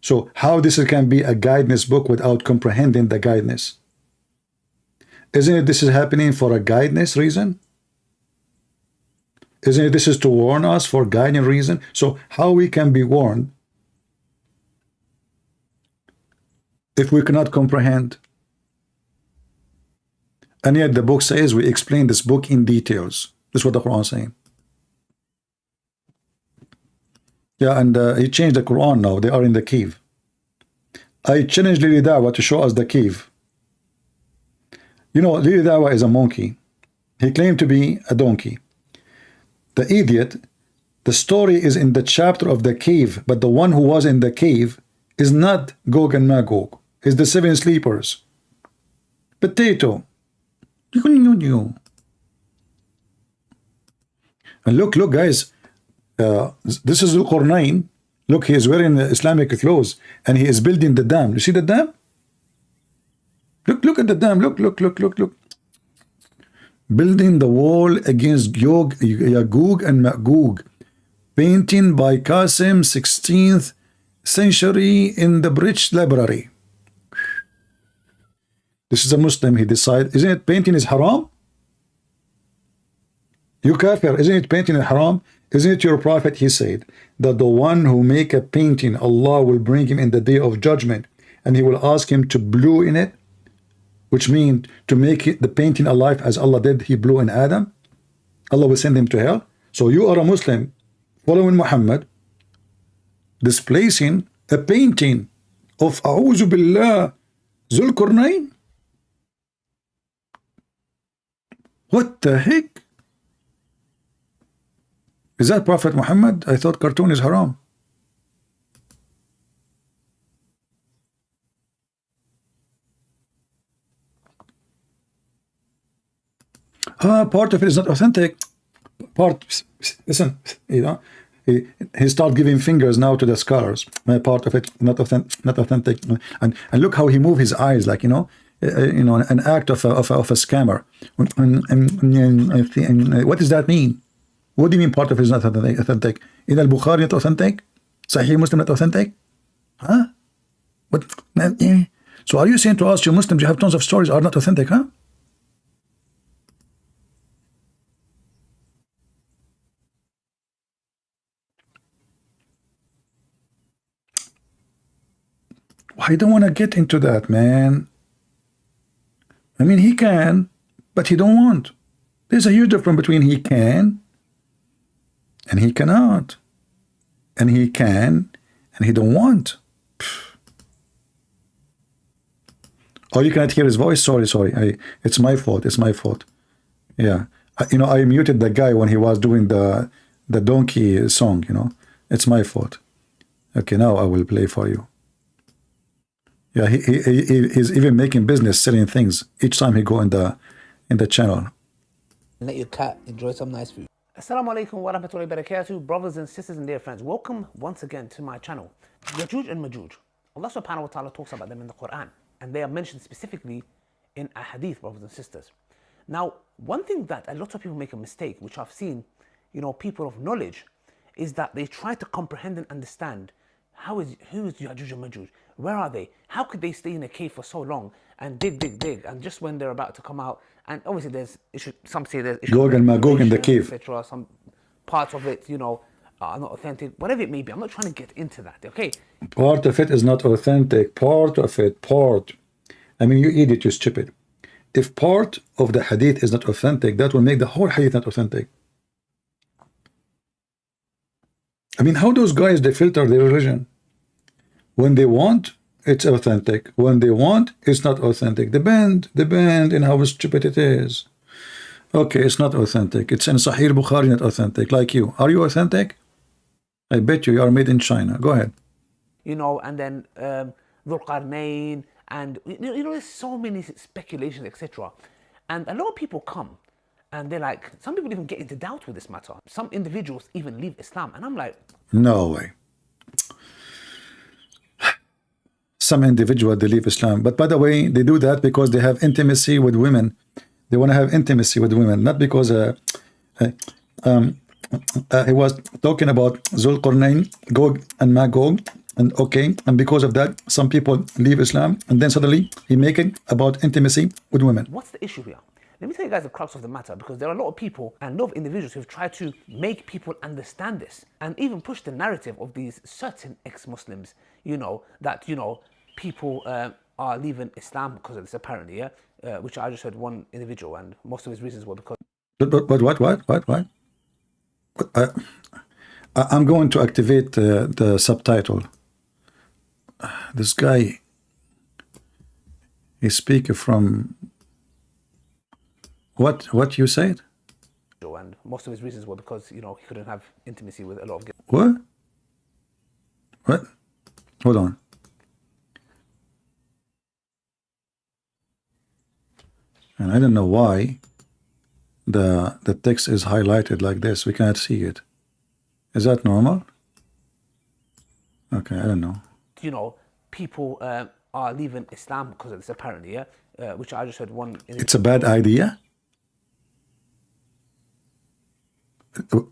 So how this can be a guidance book without comprehending the guidance? Isn't it this is happening for a guidance reason? Isn't it this is to warn us for guiding reason? So how we can be warned if we cannot comprehend? And yet the book says we explain this book in details. That's what the Quran is saying. Yeah, and he changed the Quran now. They are in the cave. I challenged Lily Dawah to show us the cave. You know, Lily Dawah is a monkey. He claimed to be a donkey. The idiot, the story is in the chapter of the cave, but the one who was in the cave is not Gog and Magog. It's the seven sleepers. Potato. And look, guys. This is Al-Qurnayn. Look, he is wearing Islamic clothes and he is building the dam. You see the dam? Look at the dam. Look. Building the wall against Yagug and Magog. Painting by Qasim, 16th century in the British Library. This is a Muslim. He decided, isn't it painting is haram? You kafir, isn't it painting is haram? Isn't it your prophet? He said that the one who make a painting, Allah will bring him in the day of judgment and he will ask him to blow in it, which means to make it, the painting alive as Allah did, he blew in Adam. Allah will send him to hell. So you are a Muslim following Muhammad, displacing a painting of A'udhu Billah Zulqarnain. What the heck? Is that Prophet Muhammad? I thought cartoon is haram. Part of it is not authentic. Listen, you know, he started giving fingers now to the scholars. Part of it not authentic. And look how he moved his eyes, like, you know, an act of a scammer. And what does that mean? What do you mean part of it is not authentic? Is Al-Bukhari not authentic? Sahih Muslim not authentic? Huh? What? So are you saying to us, you Muslims, you have tons of stories are not authentic, huh? I don't want to get into that, man. I mean, he can, but he don't want. There's a huge difference between he can And he cannot. And he can, and he don't want. Oh, you cannot hear his voice? Sorry. It's my fault. It's my fault. Yeah. You know, I muted the guy when he was doing the donkey song, you know. It's my fault. Okay, now I will play for you. Yeah, he's even making business selling things each time he go in the channel. Let your cat enjoy some nice food. Assalamu alaikum wa rahmatullahi wa barakatuh, brothers and sisters and dear friends. Welcome once again to my channel. Yajuj and Majuj. Allah subhanahu wa ta'ala talks about them in the Quran, and they are mentioned specifically in a hadith, brothers and sisters. Now, one thing that a lot of people make a mistake, which I've seen, you know, people of knowledge, is that they try to comprehend and understand who is Yajuj and Majuj? Where are they? How could they stay in a cave for so long and dig, and just when they're about to come out, and obviously there's issue, some say there's issue Gog and Magog in the cave, etc. Some parts of it, you know, are not authentic. Whatever it may be, I'm not trying to get into that. Okay. Part of it is not authentic. Part. I mean, you idiot, you stupid. If part of the hadith is not authentic, that will make the whole hadith not authentic. I mean, how those guys, they filter their religion? When they want, it's authentic. When they want, it's not authentic. Depend in how stupid it is. Okay, it's not authentic. It's in Sahih Bukhari, not authentic. Like you. Are you authentic? I bet you are made in China. Go ahead. You know, and then Dhul Qarnayn, and you know, there's so many speculations, etc. And a lot of people come, and they're like, some people even get into doubt with this matter. Some individuals even leave Islam, and I'm like, no way. Some individual, they leave Islam. But by the way, they do that because they have intimacy with women. They want to have intimacy with women, not because he was talking about Dhul Qarnayn, Gog and Magog, and okay, and because of that, some people leave Islam, and then suddenly he make it about intimacy with women. what's the issue here? Let me tell you guys the crux of the matter, because there are a lot of people and a lot of individuals who've tried to make people understand this and even push the narrative of these certain ex-Muslims, you know, that, you know, people are leaving Islam because of this, apparently, yeah, which I just heard one individual, and most of his reasons were because. What? I'm going to activate the subtitle. This guy, he speak from what you said? And most of his reasons were because, you know, he couldn't have intimacy with a lot of girls. What? Hold on. And I don't know why the text is highlighted like this. We cannot see it. Is that normal? Okay, I don't know. You know, people are leaving Islam because of this, apparently, yeah, which I just heard one. It's a bad idea.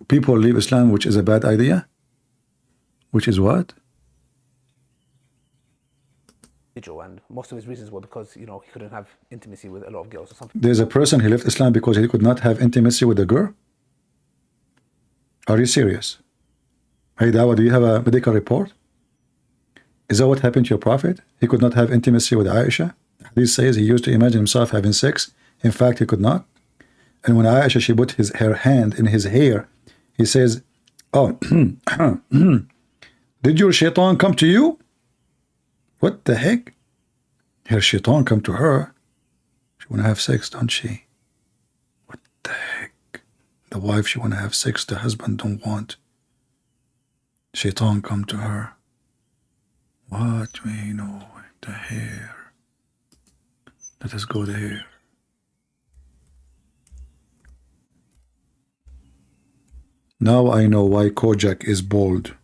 People leave Islam, which is a bad idea. Which is what? And most of his reasons were because, you know, he couldn't have intimacy with a lot of girls or something. There's a person who left Islam because he could not have intimacy with a girl? Are you serious? Hey Dawa, do you have a medical report? Is that what happened to your prophet? He could not have intimacy with Aisha? This says he used to imagine himself having sex. In fact, he could not. And when Aisha, she put her hand in his hair, he says, oh, did your shaitan come to you? What the heck? Her shaitan come to her. She want to have sex, don't she? What the heck? The wife, she want to have sex, the husband don't want. Shaitan come to her. What we know, the hair. Let us go there. Now I know why Kojak is bald.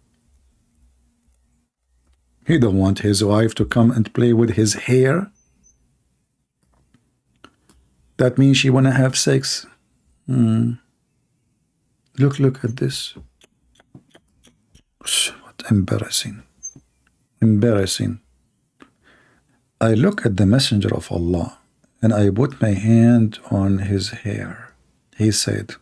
He don't want his wife to come and play with his hair. That means she wanna have sex. Look at this. What embarrassing. Embarrassing. I look at the Messenger of Allah and I put my hand on his hair. He said,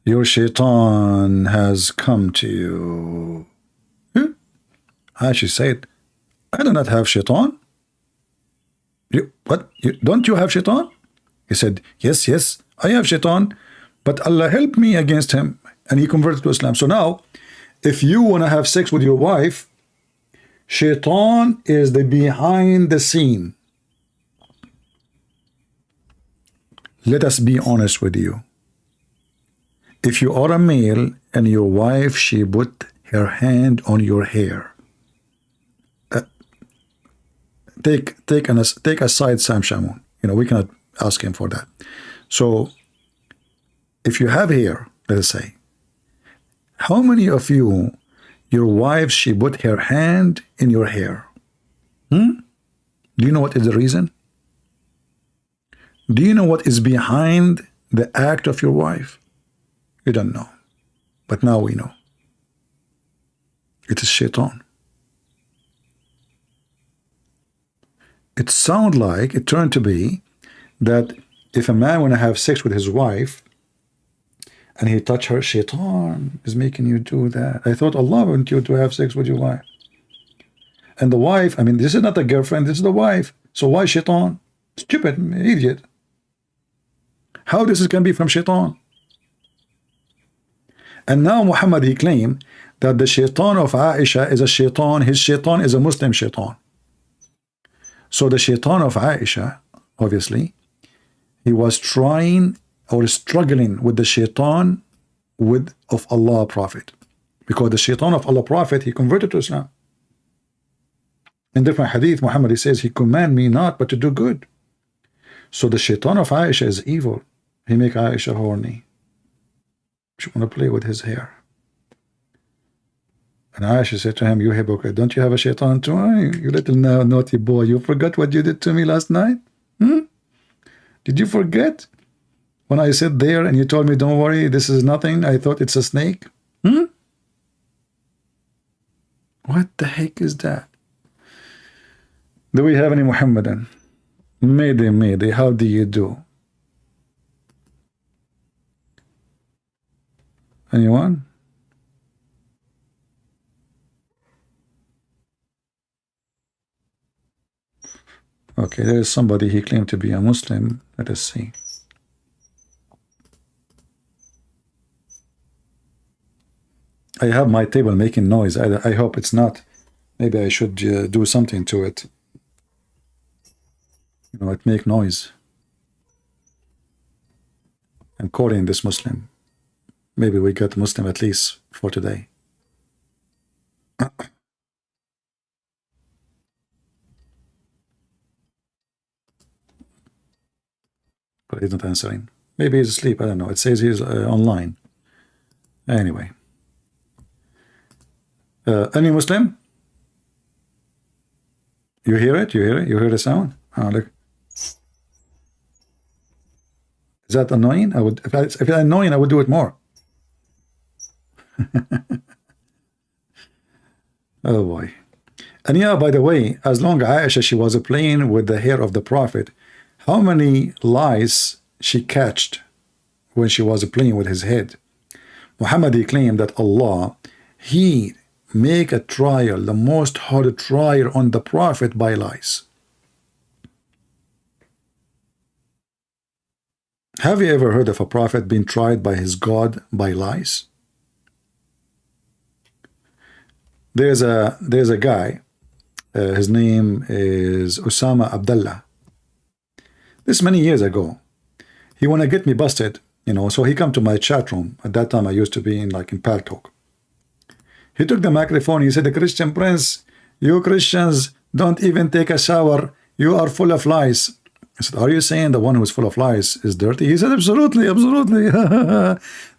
your shaitan has come to you. She said, I do not have shaitan. What? Don't you have shaitan? He said, yes, I have shaitan, but Allah helped me against him, and he converted to Islam. So now, if you want to have sex with your wife, shaitan is the behind the scene. Let us be honest with you. If you are a male and your wife, she put her hand on your hair, take aside Sam Shamoun. You know, we cannot ask him for that. So if you have hair, let us say, how many of you, your wife, she put her hand in your hair? Do you know what is the reason? Do you know what is behind the act of your wife? You don't know. But now we know. It is shaitan. It sounds like it turned to be that if a man want to have sex with his wife and he touch her, shaitan is making you do that. I thought Allah wanted you to have sex with your wife. And the wife, I mean, this is not a girlfriend, this is the wife. So why shaitan? Stupid, idiot. How this can be from shaitan? And now Muhammad, he claimed that the shaitan of Aisha is a shaitan, his shaitan is a Muslim shaitan. So the shaitan of Aisha, obviously, he was trying or struggling with the shaitan of Allah Prophet. Because the shaitan of Allah Prophet, he converted to Islam. In different hadith, Muhammad, he says, he command me not but to do good. So the shaitan of Aisha is evil. He make Aisha horny. She want to play with his hair. And Aisha said to him, you hypocrite, don't you have a shaitan too? You little naughty boy, you forgot what you did to me last night? Did you forget? When I sat there and you told me, don't worry, this is nothing, I thought it's a snake. What the heck is that? Do we have any Muhammadan? Mayday, how do you do? Anyone? Okay, there is somebody, he claimed to be a Muslim. Let us see. I have my table making noise. I hope it's not. Maybe I should do something to it. You know, it make noise. I'm calling this Muslim. Maybe we got Muslim at least for today. But he's not answering. Maybe he's asleep. I don't know. It says he's online. Anyway. Any Muslim? You hear it? You hear it? You hear the sound? Oh, look. Is that annoying? If it's annoying, I would do it more. Oh boy. And yeah, by the way, as long as Aisha, she was playing with the hair of the Prophet, how many lies she catched when she was playing with his head? Muhammad, he claimed that Allah, he make a trial, the most hard trial on the Prophet by lies. Have you ever heard of a prophet being tried by his God by lies? There's a guy, his name is Osama Abdullah. This many years ago, he wanna get me busted, you know, so he come to my chat room. At that time, I used to be in Paltalk. He took the microphone. He said, "The Christian Prince, you Christians don't even take a shower. You are full of lies." I said, "Are you saying the one who's full of lies is dirty?" He said, "Absolutely, absolutely."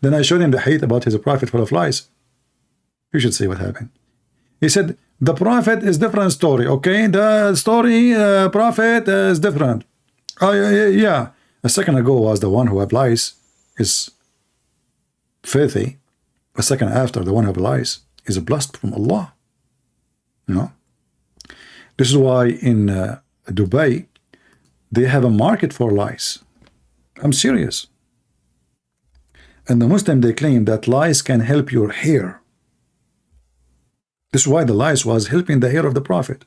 Then I showed him the hate about his prophet full of lies. You should see what happened. He said, "The prophet is different story, okay? The story prophet is different." Oh, yeah. A second ago was the one who have lies is filthy. A second after, the one who have lies is blessed from Allah. You know? This is why in Dubai, they have a market for lies. I'm serious. And the Muslim, they claim that lies can help your hair. This is why the lies was helping the hair of the Prophet.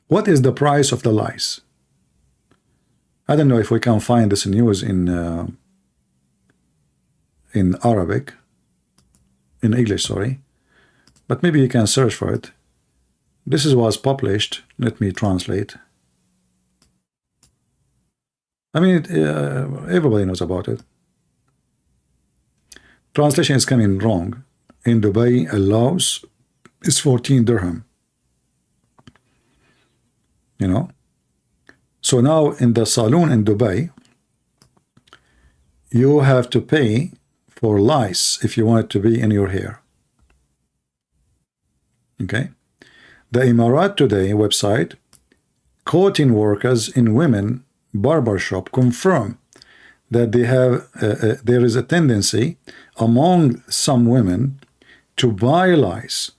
What is the price of the lice? I don't know if we can find this news in Arabic, in English, sorry, but maybe you can search for it. This was published. Let me translate. I mean, everybody knows about it. Translation is coming wrong. In Dubai, a louse is 14 dirham. You know? So now in the saloon in Dubai, you have to pay for lice if you want it to be in your hair. Okay? The Emirat Today website, quoting workers in women barbershop, confirm that they have there is a tendency among some women to buy lice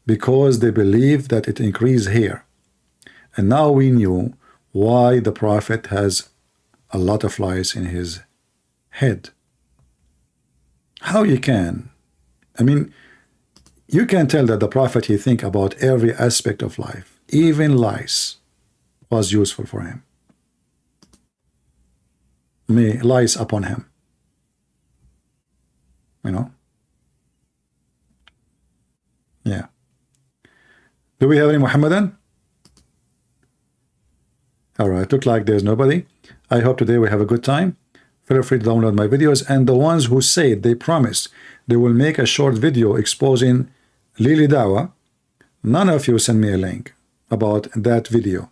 because they believe that it increases hair. And now we knew why the Prophet has a lot of lice in his head. How you can? I mean, you can tell that the Prophet, he think about every aspect of life. Even lice was useful for him. May lice upon him. You know? Yeah. Do we have any Muhammadan? Alright, look like there's nobody. I hope today we have a good time. Feel free to download my videos, and the ones who said they promised they will make a short video exposing Lily Dawa, none of you send me a link about that video.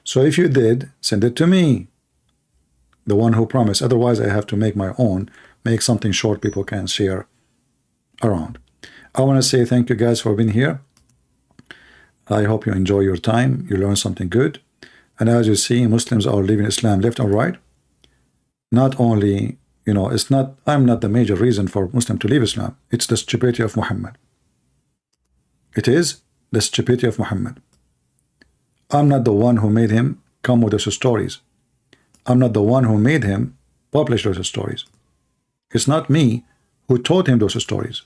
So if you did, send it to me, the one who promised. Otherwise I have to make my own, make something short people can share around. I want to say thank you guys for being here. I hope you enjoy your time, you learn something good. And as you see, Muslims are leaving Islam left and right. Not only, you know, it's not, I'm not the major reason for Muslim to leave Islam. It's the stupidity of Muhammad. It is the stupidity of Muhammad. I'm not the one who made him come with those stories. I'm not the one who made him publish those stories. It's not me who taught him those stories.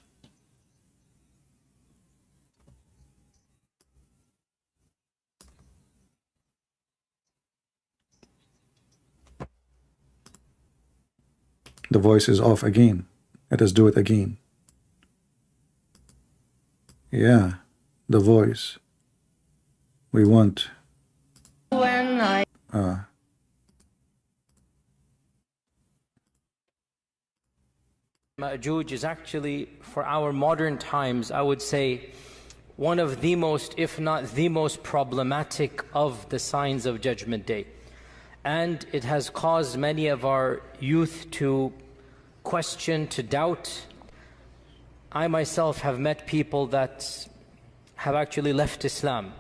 The voice is off again. Let us do it again. Yeah, the voice. We want. When I Ma'juj is actually, for our modern times, I would say, one of the most, if not the most problematic of the signs of Judgment Day. And it has caused many of our youth to question, to doubt. I myself have met people that have actually left Islam.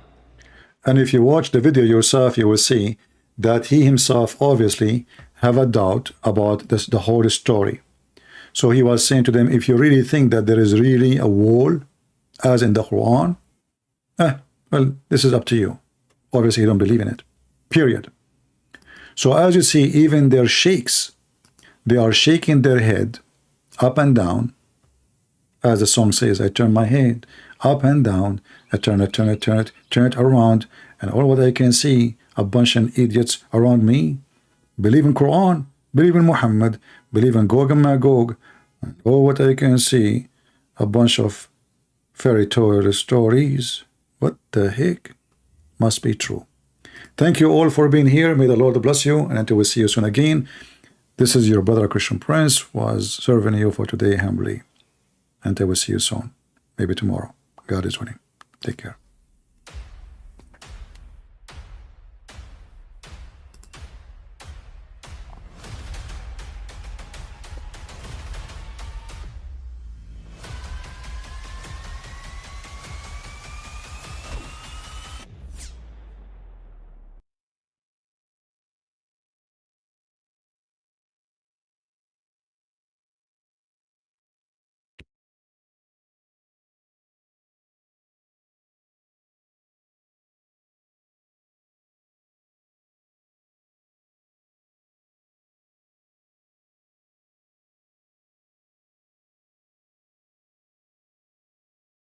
And if you watch the video yourself, you will see that he himself obviously have a doubt about this, the whole story. So he was saying to them, if you really think that there is really a wall, as in the Quran, well, this is up to you. Obviously, you don't believe in it. Period. So as you see, even their sheikhs, they are shaking their head up and down. As the song says, I turn my head up and down, I turn it around, and all what I can see, a bunch of idiots around me, believe in Quran, believe in Muhammad, believe in Gog and Magog, and all what I can see, a bunch of fairy tale stories. What the heck? Must be true. Thank you all for being here. May the Lord bless you, and until we see you soon again. This is your brother Christian Prince, was serving you for today humbly. Until we see you soon, maybe tomorrow. God is winning. Take care.